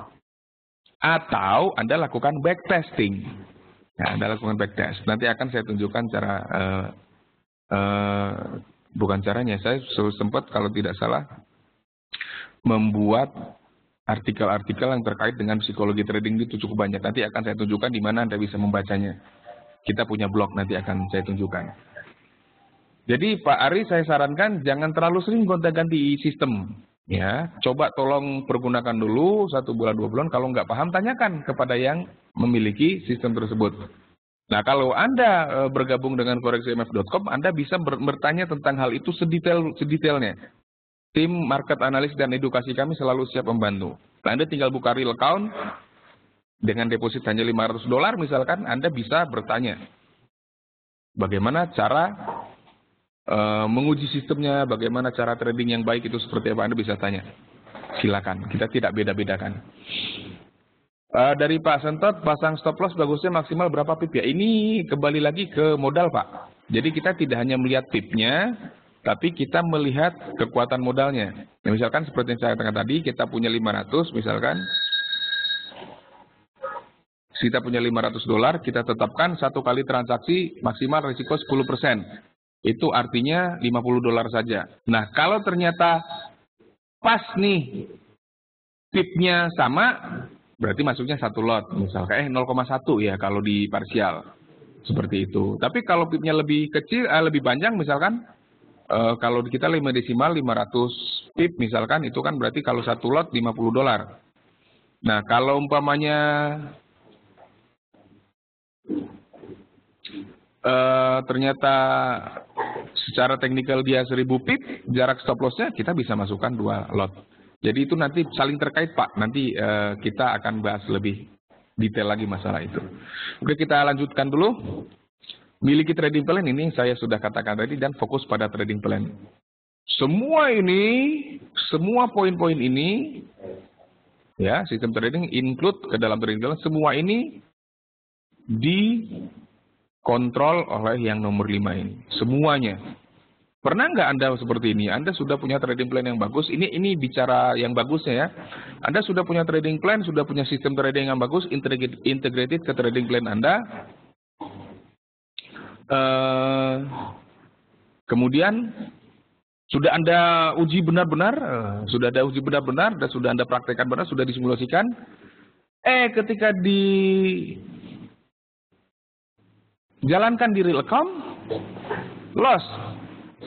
Atau Anda lakukan backtesting. Nah, Anda lakukan backtest. Nanti akan saya tunjukkan cara bukan caranya, saya sempat kalau tidak salah membuat artikel-artikel yang terkait dengan psikologi trading itu cukup banyak. Nanti akan saya tunjukkan di mana Anda bisa membacanya. Kita punya blog, nanti akan saya tunjukkan. Jadi Pak Ari saya sarankan jangan terlalu sering gonta-ganti sistem. Ya, coba tolong pergunakan dulu 1 bulan 2 bulan. Kalau nggak paham tanyakan kepada yang memiliki sistem tersebut. Nah, kalau Anda bergabung dengan koreksimf.com, Anda bisa bertanya tentang hal itu sedetailnya. Tim market analis dan edukasi kami selalu siap membantu. Nah, Anda tinggal buka real account dengan deposit hanya $500 misalkan, Anda bisa bertanya bagaimana cara menguji sistemnya, bagaimana cara trading yang baik itu seperti apa, Anda bisa tanya. Silakan, kita tidak beda-bedakan. Dari Pak Sentot, pasang stop loss bagusnya maksimal berapa pip ya? Ini kembali lagi ke modal Pak. Jadi kita tidak hanya melihat pipnya, tapi kita melihat kekuatan modalnya. Ya, misalkan seperti yang saya katakan tadi, kita punya 500 misalkan. Kita punya $500, kita tetapkan 1 kali transaksi maksimal risiko 10%. Itu artinya $50 saja. Nah, kalau ternyata pas nih pipnya sama, berarti masuknya 1 lot, misalkan 0,1 ya kalau di parsial. Seperti itu. Tapi kalau pipnya lebih kecil, lebih panjang misalkan, kalau kita 5 desimal 500 pip misalkan, itu kan berarti kalau 1 lot $50. Nah, kalau umpamanya ternyata secara teknikal dia 1000 pip, jarak stop lossnya kita bisa masukkan 2 lot. Jadi itu nanti saling terkait Pak, nanti kita akan bahas lebih detail lagi masalah itu. Oke, kita lanjutkan dulu. Miliki trading plan ini saya sudah katakan tadi dan fokus pada trading plan. Semua poin-poin ini, ya sistem trading include ke dalam trading plan, semua ini dikontrol oleh yang nomor 5 ini. Semuanya. Pernah nggak Anda seperti ini? Anda sudah punya trading plan yang bagus. Ini bicara yang bagusnya ya. Anda sudah punya trading plan, sudah punya sistem trading yang bagus, integrated ke trading plan Anda. Kemudian sudah Anda uji benar-benar, dan sudah Anda praktekkan benar, sudah disimulasikan. Ketika dijalankan di real account, loss.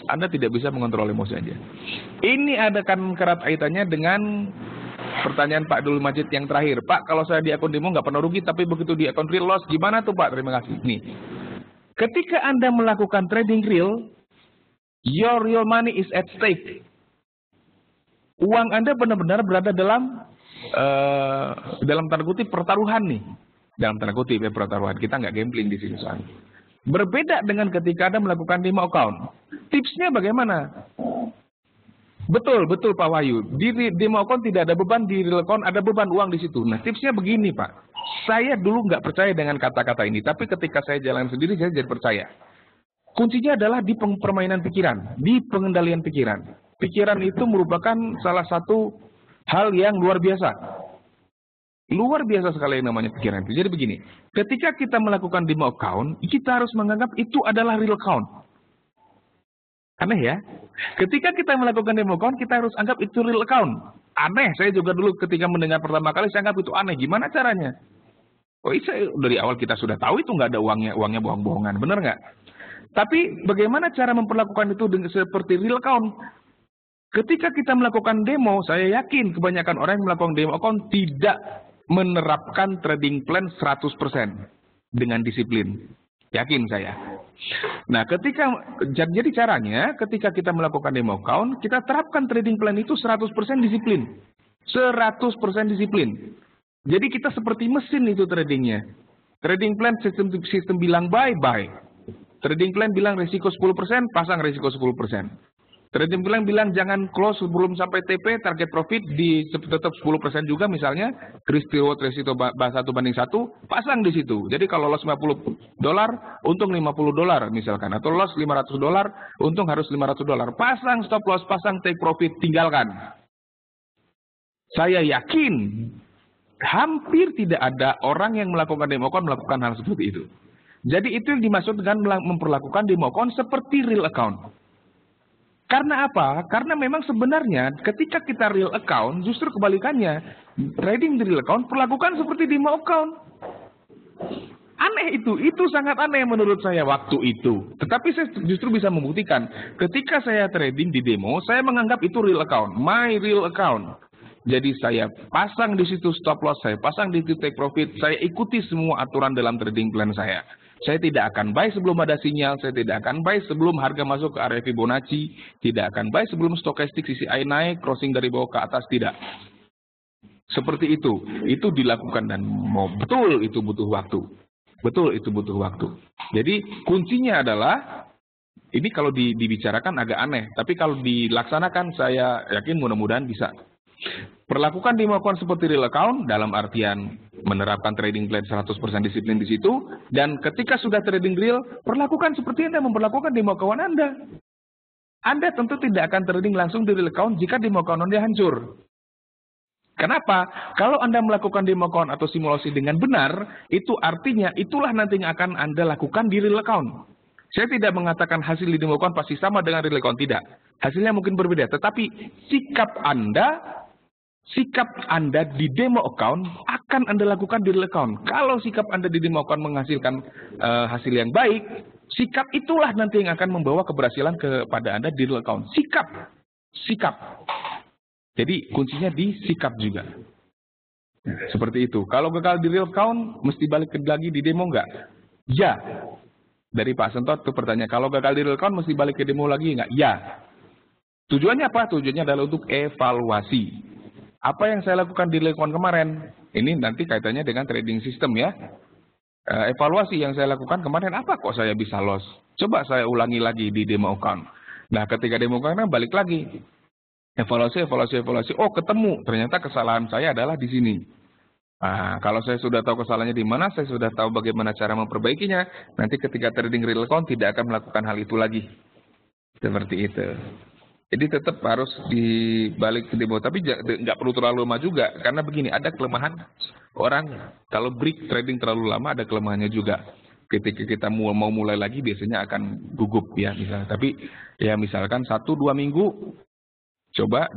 Anda tidak bisa mengontrol emosi aja. Ini ada kan kerat kaitannya dengan pertanyaan Pak Abdul Majid yang terakhir. Pak, kalau saya di akun demo nggak pernah rugi, tapi begitu di akun real loss, gimana tuh Pak? Terima kasih. Nih, ketika Anda melakukan trading real, your real money is at stake. Uang Anda benar-benar berada dalam tanda kutip pertaruhan nih. Dalam tanda kutip ya pertaruhan. Kita nggak gambling di sini soalnya. Berbeda dengan ketika Anda melakukan demo account. Tipsnya bagaimana? Betul Pak Wahyu. Di demo account tidak ada beban, di real account ada beban uang di situ. Nah tipsnya begini Pak. Saya dulu nggak percaya dengan kata-kata ini, tapi ketika saya jalan sendiri saya jadi percaya. Kuncinya adalah di permainan pikiran, di pengendalian pikiran. Pikiran itu merupakan salah satu hal yang luar biasa. Luar biasa sekali yang namanya pikiran itu. Jadi begini, ketika kita melakukan demo account, kita harus menganggap itu adalah real account. Aneh ya? Ketika kita melakukan demo account, kita harus anggap itu real account. Aneh, saya juga dulu ketika mendengar pertama kali, saya anggap itu aneh. Gimana caranya? Dari awal kita sudah tahu itu nggak ada uangnya bohong-bohongan, benar nggak? Tapi bagaimana cara memperlakukan itu seperti real account? Ketika kita melakukan demo, saya yakin kebanyakan orang yang melakukan demo account tidak menerapkan trading plan 100% dengan disiplin. Yakin saya. Nah, jadi caranya ketika kita melakukan demo account, kita terapkan trading plan itu 100% disiplin. 100% disiplin. Jadi kita seperti mesin itu tradingnya. Trading plan sistem bilang buy. Trading plan bilang risiko 10%, pasang risiko 10%. Trading plan bilang jangan close sebelum sampai TP, target profit tetap 10% juga misalnya, risk reward resiko 1:1, pasang di situ. Jadi kalau loss $50, untung $50 misalkan, atau loss $500, untung harus $500. Pasang stop loss, pasang take profit, tinggalkan. Saya yakin hampir tidak ada orang yang melakukan demo account melakukan hal seperti itu. Jadi itu yang dimaksud dengan memperlakukan demo account seperti real account. Karena apa? Karena memang sebenarnya ketika kita real account, justru kebalikannya. Trading di real account perlakukan seperti demo account. Aneh itu sangat aneh menurut saya waktu itu. Tetapi saya justru bisa membuktikan, ketika saya trading di demo, saya menganggap itu real account, my real account. Jadi saya pasang di situ stop loss, saya pasang di situ take profit, saya ikuti semua aturan dalam trading plan saya. Saya tidak akan buy sebelum ada sinyal, saya tidak akan buy sebelum harga masuk ke area Fibonacci, tidak akan buy sebelum stokastik CCI naik, crossing dari bawah ke atas, tidak. Seperti itu dilakukan dan betul itu butuh waktu. Betul itu butuh waktu. Jadi kuncinya adalah, ini kalau dibicarakan agak aneh, tapi kalau dilaksanakan saya yakin mudah-mudahan bisa. Perlakukan demo account seperti real account dalam artian menerapkan trading plan 100% disiplin di situ, dan ketika sudah trading real, perlakukan seperti Anda memperlakukan demo account Anda. Anda tentu tidak akan trading langsung di real account jika demo account Anda hancur. Kenapa? Kalau Anda melakukan demo account atau simulasi dengan benar, itu artinya itulah nantinya akan Anda lakukan di real account. Saya tidak mengatakan hasil di demo account pasti sama dengan real account, tidak. Hasilnya mungkin berbeda, tetapi sikap Anda di demo account akan Anda lakukan di real account. Kalau sikap Anda di demo account menghasilkan hasil yang baik, sikap itulah nanti yang akan membawa keberhasilan kepada Anda di real account. Sikap. Jadi kuncinya di sikap juga. Seperti itu. Kalau gagal di real account, mesti balik lagi di demo enggak? Ya. Dari Pak Sentot itu pertanyaan, kalau gagal di real account mesti balik ke demo lagi enggak? Ya. Tujuannya apa? Tujuannya adalah untuk evaluasi. Apa yang saya lakukan di real account kemarin? Ini nanti kaitannya dengan trading system ya. Evaluasi yang saya lakukan kemarin, apa kok saya bisa loss? Coba saya ulangi lagi di demo account. Nah, ketika demo account balik lagi. Evaluasi. Oh, ketemu. Ternyata kesalahan saya adalah di sini. Nah, kalau saya sudah tahu kesalahannya di mana, saya sudah tahu bagaimana cara memperbaikinya, nanti ketika trading real account tidak akan melakukan hal itu lagi. Seperti itu. Jadi tetap harus dibalik ke demo, tapi nggak perlu terlalu lama juga, karena begini, ada kelemahan orang kalau break trading terlalu lama ada kelemahannya juga. Ketika kita mau mulai lagi biasanya akan gugup ya misalnya. Tapi ya misalkan 1-2 minggu coba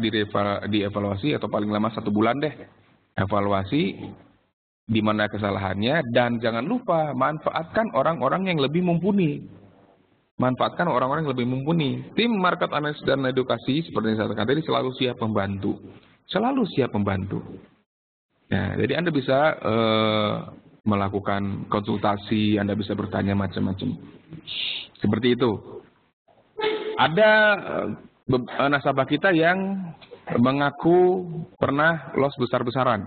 dievaluasi atau paling lama 1 bulan deh evaluasi di mana kesalahannya, dan jangan lupa manfaatkan orang-orang yang lebih mumpuni. Manfaatkan orang-orang yang lebih mumpuni. Tim market analysis dan edukasi seperti yang saya katakan tadi selalu siap membantu. Selalu siap membantu. Nah, jadi Anda bisa melakukan konsultasi, Anda bisa bertanya macam-macam. Seperti itu. Ada nasabah kita yang mengaku pernah loss besar-besaran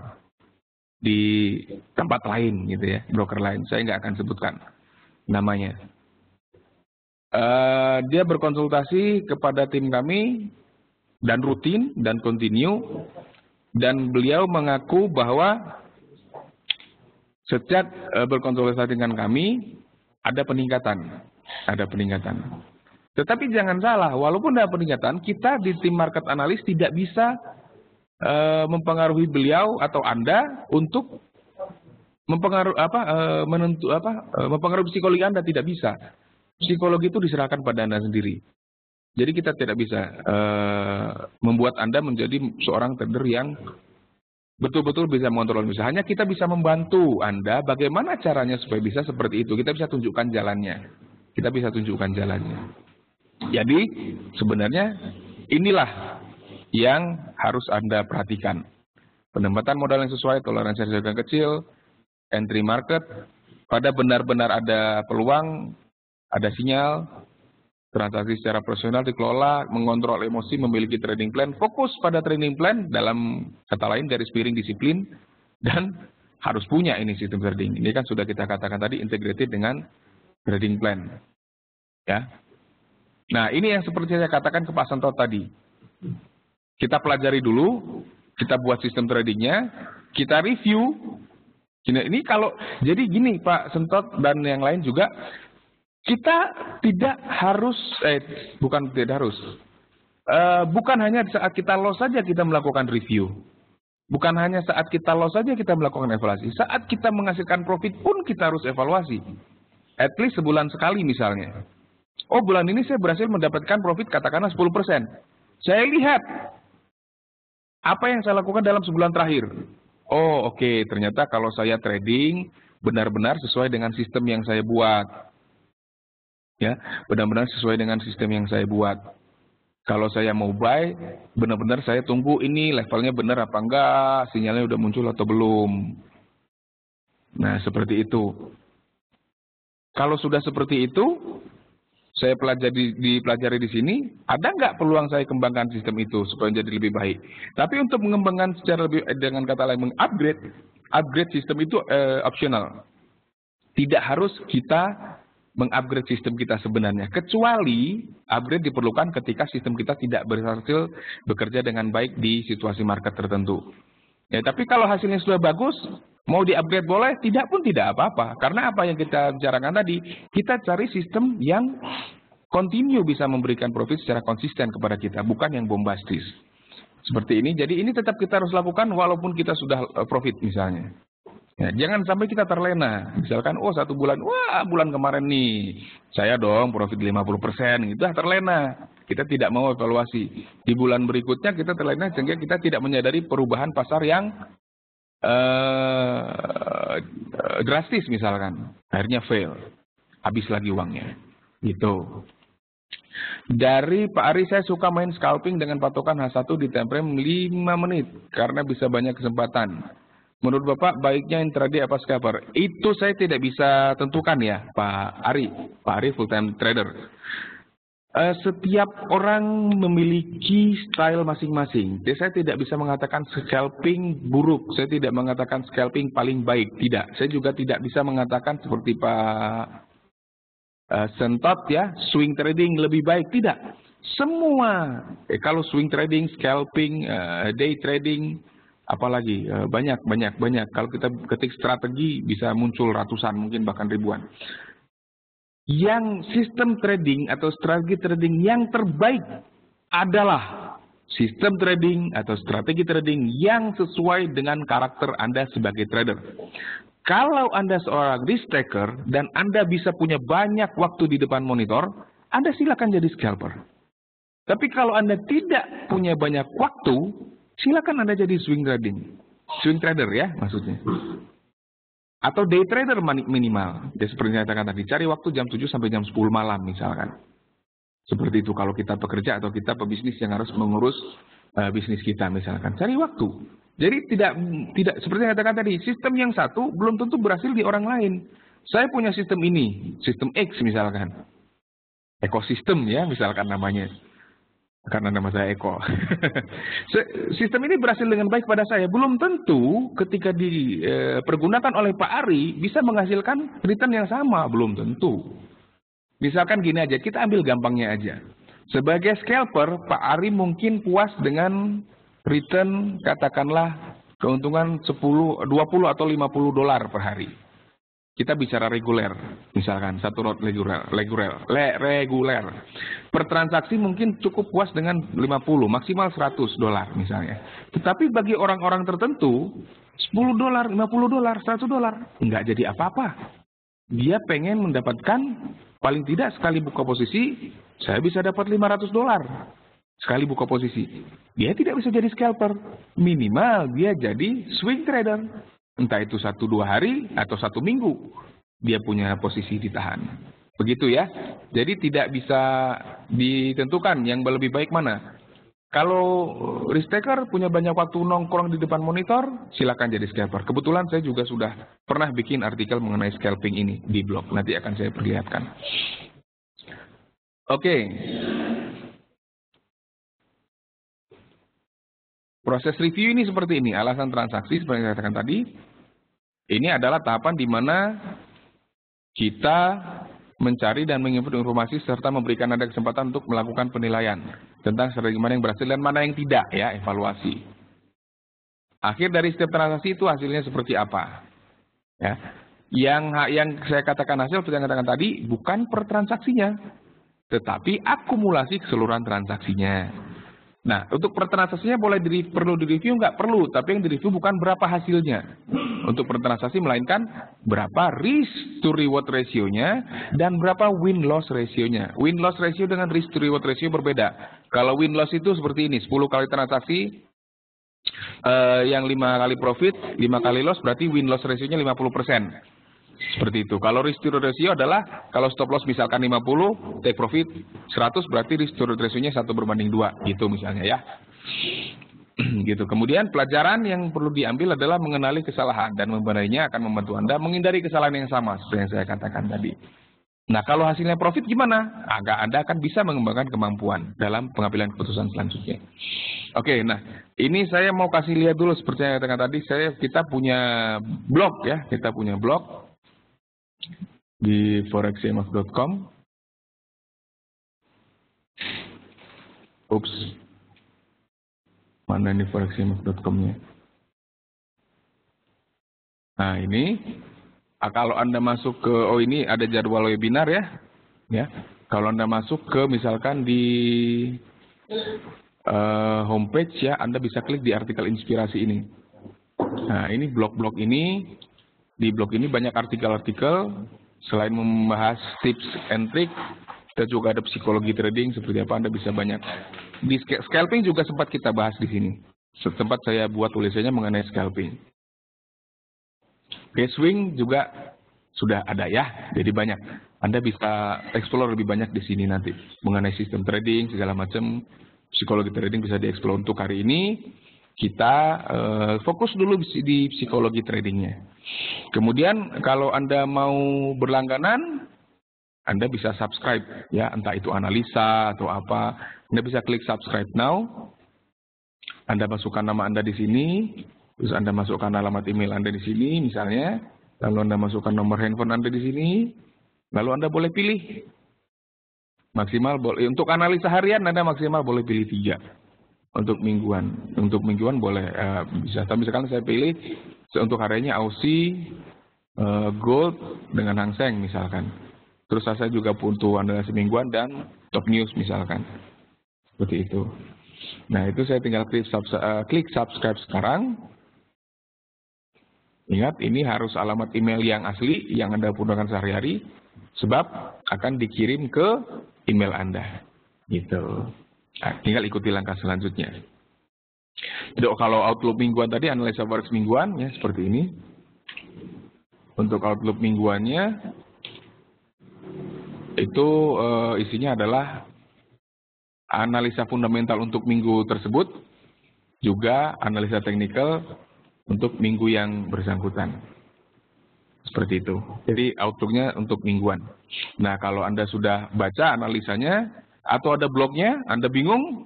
di tempat lain gitu ya, broker lain. Saya nggak akan sebutkan namanya. Dia berkonsultasi kepada tim kami dan rutin dan continue, dan beliau mengaku bahwa setiap berkonsultasi dengan kami ada peningkatan. Tetapi jangan salah, walaupun ada peningkatan, kita di tim market analis tidak bisa mempengaruhi beliau atau Anda untuk mempengaruhi psikologi Anda, tidak bisa. Psikologi itu diserahkan pada Anda sendiri. Jadi kita tidak bisa membuat Anda menjadi seorang trader yang betul-betul bisa mengontrol. Hanya kita bisa membantu Anda bagaimana caranya supaya bisa seperti itu. Kita bisa tunjukkan jalannya. Jadi sebenarnya inilah yang harus Anda perhatikan. Penempatan modal yang sesuai, toleransi risiko yang kecil, entry market, pada benar-benar ada peluang, ada sinyal, transaksi secara profesional dikelola, mengontrol emosi, memiliki trading plan, fokus pada trading plan, dalam kata lain garis miring disiplin, dan harus punya ini sistem trading. Ini kan sudah kita katakan tadi integrated dengan trading plan. Ya. Nah, ini yang seperti saya katakan ke Pak Sentot tadi. Kita pelajari dulu, kita buat sistem tradingnya, kita review. Ini kalau jadi gini Pak Sentot dan yang lain juga, kita tidak harus, bukan hanya saat kita loss saja kita melakukan review. Bukan hanya saat kita loss saja kita melakukan evaluasi. Saat kita menghasilkan profit pun kita harus evaluasi. At least sebulan sekali misalnya. Oh, bulan ini saya berhasil mendapatkan profit katakanlah 10%. Saya lihat apa yang saya lakukan dalam sebulan terakhir. Oh, oke, ternyata kalau saya trading benar-benar sesuai dengan sistem yang saya buat. Ya, benar-benar sesuai dengan sistem yang saya buat. Kalau saya mau buy, benar-benar saya tunggu ini levelnya benar apa enggak, sinyalnya udah muncul atau belum. Nah, seperti itu. Kalau sudah seperti itu, saya dipelajari di sini, ada nggak peluang saya kembangkan sistem itu supaya jadi lebih baik. Tapi untuk mengembangkan secara lebih, dengan kata lain upgrade sistem itu optional. Tidak harus kita mengupgrade sistem kita sebenarnya, kecuali upgrade diperlukan ketika sistem kita tidak berhasil bekerja dengan baik di situasi market tertentu. Ya, tapi kalau hasilnya sudah bagus, mau di-upgrade boleh, tidak pun tidak apa-apa. Karena apa yang kita bicarakan tadi, kita cari sistem yang continue bisa memberikan profit secara konsisten kepada kita, bukan yang bombastis. Seperti ini, jadi ini tetap kita harus lakukan walaupun kita sudah profit misalnya. Ya, jangan sampai kita terlena. Misalkan, oh 1 bulan, wah bulan kemarin nih, saya dong profit 50%, itu terlena. Kita tidak mau evaluasi. Di bulan berikutnya kita terlena sehingga kita tidak menyadari perubahan pasar yang drastis misalkan. Akhirnya fail. Habis lagi uangnya. Gitu. Dari Pak Ari, saya suka main scalping dengan patokan H1 di time frame 5 menit. Karena bisa banyak kesempatan. Menurut Bapak, baiknya intraday apa scalper? Itu saya tidak bisa tentukan ya, Pak Ari. Pak Ari full time trader. Setiap orang memiliki style masing-masing. Jadi saya tidak bisa mengatakan scalping buruk. Saya tidak mengatakan scalping paling baik. Tidak. Saya juga tidak bisa mengatakan seperti Pak Sentot ya, swing trading lebih baik. Tidak. Semua. Kalau swing trading, scalping, day trading, Apalagi banyak. Kalau kita ketik strategi bisa muncul ratusan, mungkin bahkan ribuan. Yang sistem trading atau strategi trading yang terbaik adalah sistem trading atau strategi trading yang sesuai dengan karakter Anda sebagai trader. Kalau Anda seorang risk taker dan Anda bisa punya banyak waktu di depan monitor, Anda silakan jadi scalper. Tapi kalau Anda tidak punya banyak waktu, silakan Anda jadi swing trader ya maksudnya. Atau day trader minimal. Ya, seperti yang saya katakan tadi, cari waktu jam 7 sampai jam 10 malam misalkan. Seperti itu kalau kita pekerja atau kita pebisnis yang harus mengurus bisnis kita misalkan. Cari waktu. Jadi tidak seperti yang saya katakan tadi, sistem yang satu belum tentu berhasil di orang lain. Saya punya sistem ini, sistem X misalkan. Ekosistem ya misalkan namanya. Karena nama saya Eko. Sistem ini berhasil dengan baik pada saya. Belum tentu ketika dipergunakan oleh Pak Ari bisa menghasilkan return yang sama. Belum tentu. Misalkan gini aja, kita ambil gampangnya aja. Sebagai scalper, Pak Ari mungkin puas dengan return katakanlah keuntungan 20 atau 50 dolar per hari. Kita bicara reguler, misalkan satu lot reguler. Per transaksi mungkin cukup puas dengan 50, maksimal 100 dolar misalnya. Tetapi bagi orang-orang tertentu, 10 dolar, 50 dolar, 100 dolar, nggak jadi apa-apa. Dia pengen mendapatkan, paling tidak sekali buka posisi, saya bisa dapat 500 dolar. Sekali buka posisi. Dia tidak bisa jadi scalper. Minimal dia jadi swing trader. Entah itu 1-2 hari atau 1 minggu dia punya posisi ditahan. Begitu ya. Jadi tidak bisa ditentukan yang lebih baik mana. Kalau risk taker punya banyak waktu nongkrong di depan monitor, silakan jadi scalper. Kebetulan saya juga sudah pernah bikin artikel mengenai scalping ini di blog. Nanti akan saya perlihatkan. Oke. Proses review ini seperti ini, alasan transaksi seperti yang saya katakan tadi. Ini adalah tahapan di mana kita mencari dan menginput informasi serta memberikan Anda kesempatan untuk melakukan penilaian tentang strategi mana yang berhasil dan mana yang tidak ya, evaluasi. Akhir dari setiap transaksi itu hasilnya seperti apa? Ya. Yang saya katakan hasil seperti yang saya katakan tadi bukan per transaksinya, tetapi akumulasi keseluruhan transaksinya. Nah, untuk per transaksinya perlu direview nggak? Perlu, tapi yang direview bukan berapa hasilnya. Untuk per transaksi melainkan berapa risk to reward ratio-nya dan berapa win-loss ratio-nya. Win-loss ratio dengan risk to reward ratio berbeda. Kalau win-loss itu seperti ini, 10 kali transaksi, yang 5 kali profit, 5 kali loss, berarti win-loss ratio-nya 50%. Seperti itu. Kalau risk to reward ratio adalah kalau stop loss misalkan 50, take profit 100, berarti risk to reward ratio-nya 1/2 gitu misalnya ya. Gitu. Kemudian pelajaran yang perlu diambil adalah mengenali kesalahan dan membenahinya akan membantu Anda menghindari kesalahan yang sama seperti yang saya katakan tadi. Nah, kalau hasilnya profit gimana? Anda akan bisa mengembangkan kemampuan dalam pengambilan keputusan selanjutnya. Oke, nah ini saya mau kasih lihat dulu seperti yang saya katakan tadi. Kita punya blog ya, kita punya blog di forexcmf.com. Ups. Mana ini forexcmf.com-nya? Nah, ini kalau Anda masuk ke ini ada jadwal webinar ya. Ya. Kalau Anda masuk ke misalkan di homepage ya, Anda bisa klik di artikel inspirasi ini. Nah, ini blog-blog ini. Di blog ini banyak artikel-artikel, selain membahas tips and trick, kita juga ada psikologi trading, seperti apa Anda bisa banyak. Di scalping juga sempat kita bahas di sini. Sempat saya buat tulisannya mengenai scalping. Oke, swing juga sudah ada ya, jadi banyak. Anda bisa explore lebih banyak di sini nanti. Mengenai sistem trading, segala macam, psikologi trading bisa dieksplor. Untuk hari ini, kita fokus dulu di psikologi tradingnya. Kemudian kalau Anda mau berlangganan, Anda bisa subscribe ya, entah itu analisa atau apa. Anda bisa klik subscribe now. Anda masukkan nama Anda di sini, terus Anda masukkan alamat email Anda di sini misalnya, lalu Anda masukkan nomor handphone Anda di sini, lalu Anda boleh pilih. Maksimal boleh untuk analisa harian Anda maksimal boleh pilih 3. Untuk mingguan boleh bisa. Tapi misalkan saya pilih untuk harinya Aussie, Gold dengan Hang Seng misalkan. Terus saya juga butuh analisis mingguan dan top news misalkan. Seperti itu. Nah itu saya tinggal klik subscribe sekarang. Ingat ini harus alamat email yang asli yang Anda gunakan sehari-hari. Sebab akan dikirim ke email Anda. Gitu. Nah, tinggal ikuti langkah selanjutnya. Jadi kalau Outlook mingguan tadi analisa forex mingguan ya seperti ini. Untuk Outlook mingguannya itu isinya adalah analisa fundamental untuk minggu tersebut, juga analisa teknikal untuk minggu yang bersangkutan. Seperti itu. Jadi Outlook-nya untuk mingguan. Nah kalau Anda sudah baca analisanya atau ada blognya, Anda bingung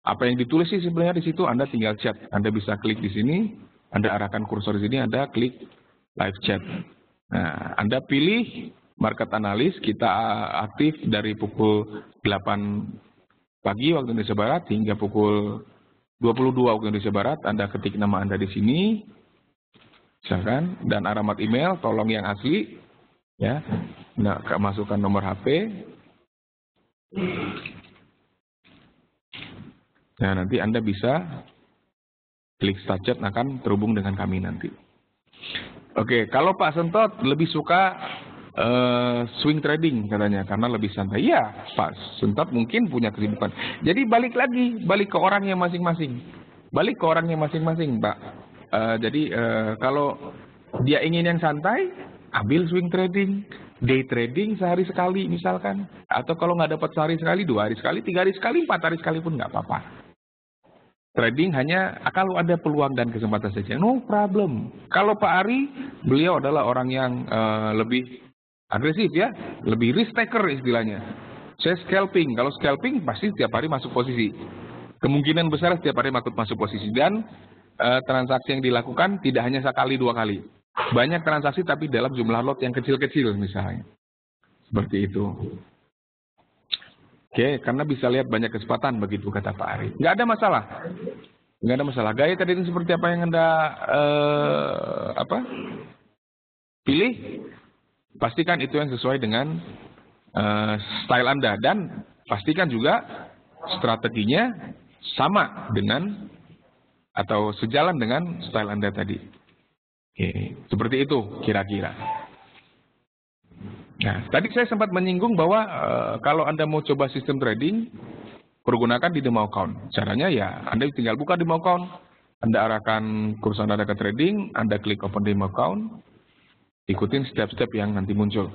apa yang ditulis sih sebenarnya di situ, Anda tinggal chat. Anda bisa klik di sini, Anda arahkan kursor di sini, Anda klik live chat. Nah, Anda pilih market analis, kita aktif dari pukul 8 pagi waktu Indonesia Barat hingga pukul 22 waktu Indonesia Barat. Anda ketik nama Anda di sini, misalkan, dan alamat email, tolong yang asli, ya. Nah, masukkan nomor HP. Nah, nanti Anda bisa klik start chat, akan terhubung dengan kami nanti. Oke, kalau Pak Sentot lebih suka swing trading katanya, karena lebih santai. Ya, Pak Sentot mungkin punya kesibukan. Jadi balik ke orangnya masing-masing. Balik ke orangnya masing-masing, Pak. Jadi kalau dia ingin yang santai, ambil swing trading. Day trading sehari sekali misalkan. Atau kalau nggak dapat sehari sekali, 2 hari sekali, 3 hari sekali, 4 hari sekali pun nggak apa-apa. Trading hanya kalau ada peluang dan kesempatan saja. No problem. Kalau Pak Ari, beliau adalah orang yang lebih agresif ya. Lebih risk taker istilahnya. Saya scalping. Kalau scalping pasti setiap hari masuk posisi. Kemungkinan besar setiap hari masuk posisi. Dan transaksi yang dilakukan tidak hanya sekali 2 kali. Banyak transaksi tapi dalam jumlah lot yang kecil-kecil misalnya. Seperti itu. Oke, karena bisa lihat banyak kesempatan begitu kata Pak Ari. Nggak ada masalah. Nggak ada masalah. Gaya tadi itu seperti apa yang Anda pilih. Pastikan itu yang sesuai dengan style Anda. Dan pastikan juga strateginya sama dengan atau sejalan dengan style Anda tadi. Oke, seperti itu kira-kira. Nah, tadi saya sempat menyinggung bahwa kalau Anda mau coba sistem trading, pergunakan di demo account. Caranya ya, Anda tinggal buka demo account, Anda arahkan kursor Anda ke trading, Anda klik open demo account, ikutin step-step yang nanti muncul.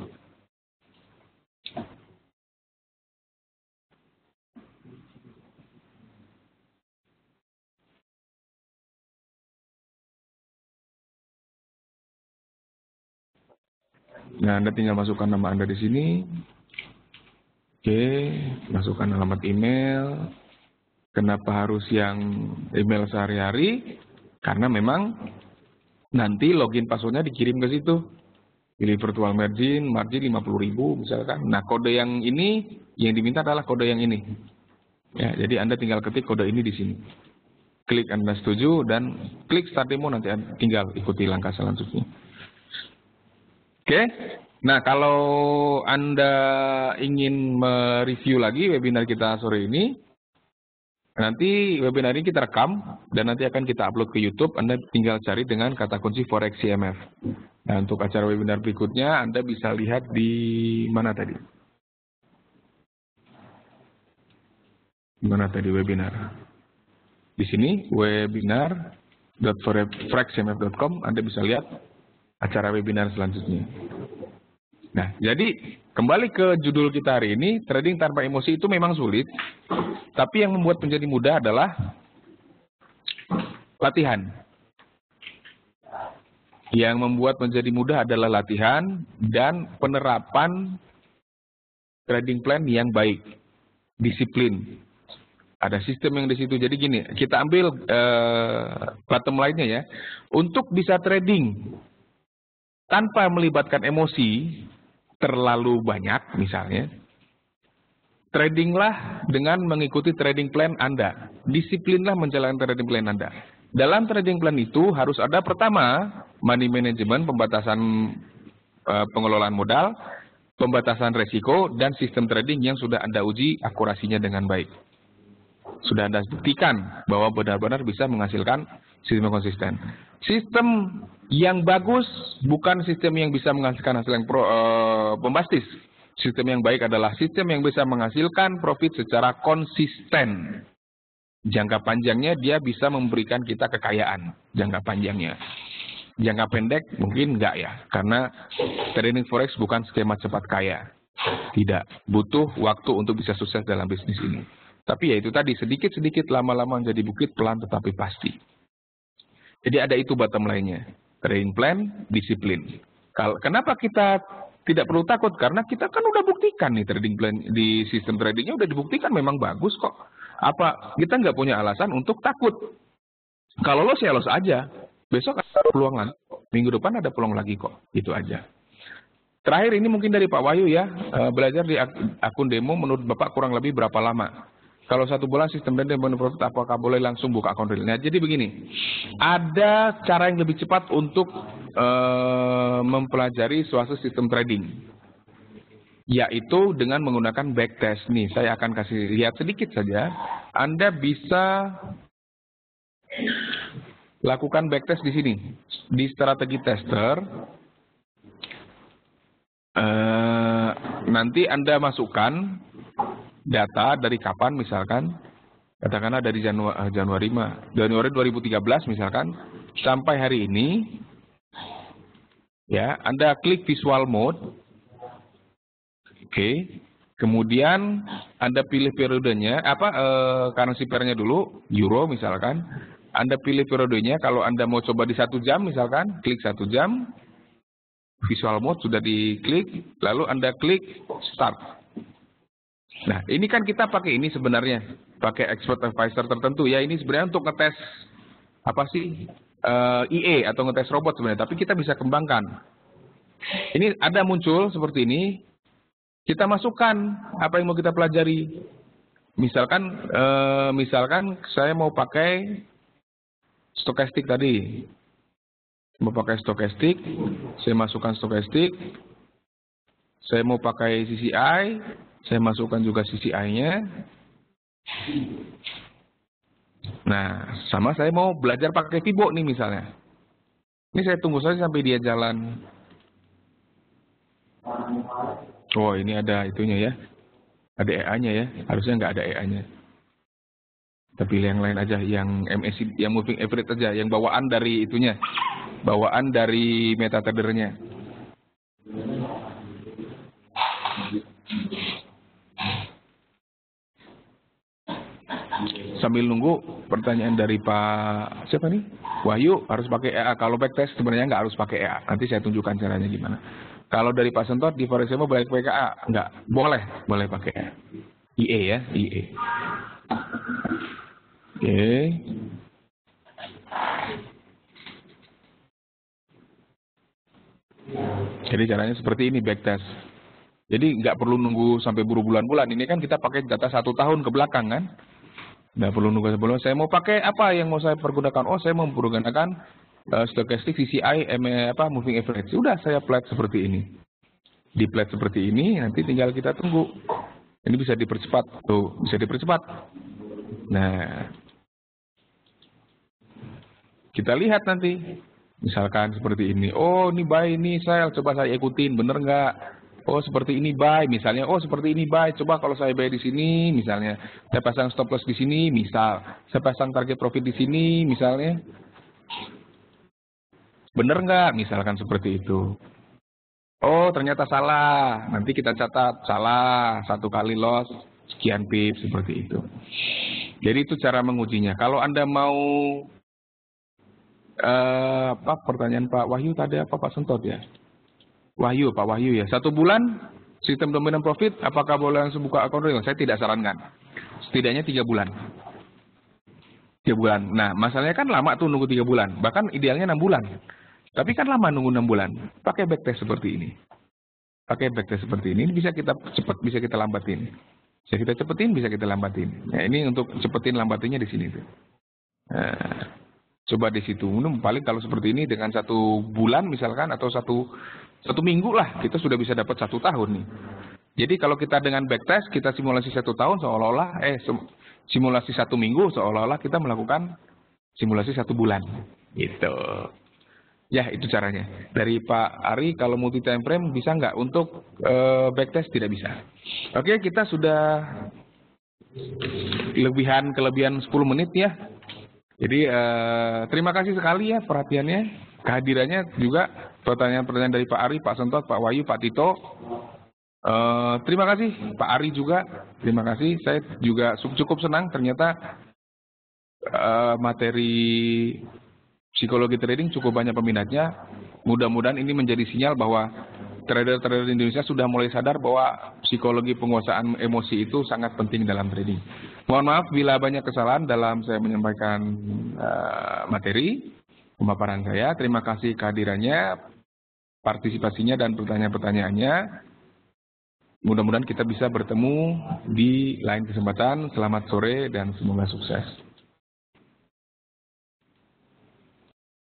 Nah, Anda tinggal masukkan nama Anda di sini. Oke, masukkan alamat email. Kenapa harus yang email sehari-hari? Karena memang nanti login passwordnya dikirim ke situ. Pilih virtual margin 50.000 misalkan. Nah, kode yang ini yang diminta adalah kode yang ini. Ya, jadi Anda tinggal ketik kode ini di sini. Klik Anda setuju dan klik start demo, nanti Anda tinggal ikuti langkah selanjutnya. Oke, nah kalau Anda ingin mereview lagi webinar kita sore ini, nanti webinar ini kita rekam dan nanti akan kita upload ke YouTube. Anda tinggal cari dengan kata kunci Forex CMF. Nah untuk acara webinar berikutnya Anda bisa lihat di mana tadi? Di mana tadi webinar? Di sini webinar.forexcmf.com. Anda bisa lihat acara webinar selanjutnya. Nah, jadi kembali ke judul kita hari ini, trading tanpa emosi itu memang sulit, tapi yang membuat menjadi mudah adalah latihan. Yang membuat menjadi mudah adalah latihan dan penerapan trading plan yang baik, disiplin. Ada sistem yang di situ. Jadi gini, kita ambil bottom line-nya ya. Untuk bisa trading tanpa melibatkan emosi terlalu banyak misalnya, tradinglah dengan mengikuti trading plan Anda. Disiplinlah menjalankan trading plan Anda. Dalam trading plan itu harus ada pertama, money management, pembatasan pengelolaan modal, pembatasan resiko, dan sistem trading yang sudah Anda uji akurasinya dengan baik. Sudah Anda buktikan bahwa benar-benar bisa menghasilkan sistem yang konsisten. Sistem yang bagus bukan sistem yang bisa menghasilkan hasil yang bombastis. Sistem yang baik adalah sistem yang bisa menghasilkan profit secara konsisten. Jangka panjangnya dia bisa memberikan kita kekayaan. Jangka panjangnya. Jangka pendek mungkin enggak ya. Karena trading forex bukan skema cepat kaya. Tidak. Butuh waktu untuk bisa sukses dalam bisnis ini. Tapi ya itu tadi, sedikit-sedikit lama-lama menjadi bukit, pelan tetapi pasti. Jadi ada itu bottom line-nya. Trading plan, disiplin. Kenapa kita tidak perlu takut? Karena kita kan udah buktikan nih trading plan di sistem tradingnya udah dibuktikan memang bagus kok. Apa kita nggak punya alasan untuk takut? Kalau los ya los aja. Besok ada peluang lagi. Minggu depan ada peluang lagi kok. Itu aja. Terakhir ini mungkin dari Pak Wahyu ya. Belajar di akun demo menurut Bapak kurang lebih berapa lama? Kalau 1 bulan sistem trading profit apakah boleh langsung buka akun real? Nah, jadi begini. Ada cara yang lebih cepat untuk mempelajari suatu sistem trading, yaitu dengan menggunakan backtest. Nih, saya akan kasih lihat sedikit saja. Anda bisa lakukan backtest di sini, di strategi tester. Nanti Anda masukkan data dari kapan, misalkan, katakanlah dari Januari 2013 misalkan, sampai hari ini. Ya, Anda klik visual mode. Oke. Kemudian Anda pilih periodenya, currency pair-nya dulu, euro misalkan. Anda pilih periodenya, kalau Anda mau coba di 1 jam misalkan, klik 1 jam. Visual mode sudah diklik, lalu Anda klik start. Nah, ini kan kita pakai ini sebenarnya, pakai expert advisor tertentu ya. Ini sebenarnya untuk ngetes apa sih? IE atau ngetes robot sebenarnya, tapi kita bisa kembangkan. Ini ada muncul seperti ini, kita masukkan apa yang mau kita pelajari. Misalkan saya mau pakai stokastik tadi, mau pakai stokastik, saya masukkan stokastik. Saya mau pakai CCI, saya masukkan juga CCI-nya. Nah, sama saya mau belajar pakai Fibo nih misalnya. Ini saya tunggu saja sampai dia jalan. Oh, ini ada itunya ya. Ada EA-nya ya. Harusnya nggak ada EA-nya. Tapi yang lain aja, yang MACD, yang moving average aja, yang bawaan dari itunya. Bawaan dari MetaTrader-nya. Sambil nunggu pertanyaan dari Pak siapa nih? Wahyu, harus pakai EA. Kalau backtest sebenarnya nggak harus pakai EA. Nanti saya tunjukkan caranya gimana. Kalau dari Pak Sentot di Forex boleh pakai EA? Nggak, boleh pakai EA. IE ya, IE. Oke. Jadi caranya seperti ini backtest. Jadi nggak perlu nunggu sampai berbulan-bulan. Ini kan kita pakai data 1 tahun ke belakang kan. Nggak perlu nunggu sebelum. Saya mau pakai apa yang mau saya pergunakan? Oh, saya mau pergunakan stokastik CCI, moving average. Sudah saya plat seperti ini. Di plat seperti ini, nanti tinggal kita tunggu. Ini bisa dipercepat. Tuh, bisa dipercepat. Nah, kita lihat nanti. Misalkan seperti ini. Oh, ini buy, ini sell. Coba saya ikutin, bener nggak? Oh, seperti ini buy, misalnya. Oh, seperti ini buy. Coba kalau saya buy di sini, misalnya. Saya pasang stop loss di sini, misal. Saya pasang target profit di sini, misalnya. Bener nggak? Misalkan seperti itu. Oh, ternyata salah. Nanti kita catat salah. 1 kali loss, sekian pip, seperti itu. Jadi itu cara mengujinya. Kalau Anda mau pertanyaan Pak Wahyu tadi apa Pak Sentot ya? Pak Wahyu ya. 1 bulan sistem dominan profit, apakah boleh langsung buka akun real? Saya tidak sarankan. Setidaknya 3 bulan. 3 bulan. Nah, masalahnya kan lama tuh nunggu 3 bulan. Bahkan idealnya 6 bulan. Tapi kan lama nunggu 6 bulan. Pakai backtest seperti ini. Pakai backtest seperti ini bisa kita cepat, bisa kita lambatin. Bisa kita cepetin, bisa kita lambatin. Nah, ini untuk cepetin lambatinnya di sini tuh. Nah, coba di situ. Paling kalau seperti ini dengan 1 bulan misalkan atau satu minggu lah kita sudah bisa dapat 1 tahun nih. Jadi kalau kita dengan backtest kita simulasi 1 tahun seolah-olah simulasi 1 minggu seolah-olah kita melakukan simulasi 1 bulan. Gitu. Ya itu caranya. Dari Pak Ari kalau multi time frame bisa nggak? Untuk backtest tidak bisa. Oke, kita sudah kelebihan 10 menit ya. Jadi terima kasih sekali ya perhatiannya, kehadirannya juga pertanyaan-pertanyaan dari Pak Ari, Pak Sentot, Pak Wahyu, Pak Tito. Terima kasih Pak Ari juga. Terima kasih. Saya juga cukup senang ternyata materi psikologi trading cukup banyak peminatnya. Mudah-mudahan ini menjadi sinyal bahwa trader-trader di Indonesia sudah mulai sadar bahwa psikologi penguasaan emosi itu sangat penting dalam trading. Mohon maaf bila banyak kesalahan dalam saya menyampaikan materi pemaparan saya. Terima kasih kehadirannya, partisipasinya dan pertanyaan-pertanyaannya. Mudah-mudahan kita bisa bertemu di lain kesempatan. Selamat sore dan semoga sukses.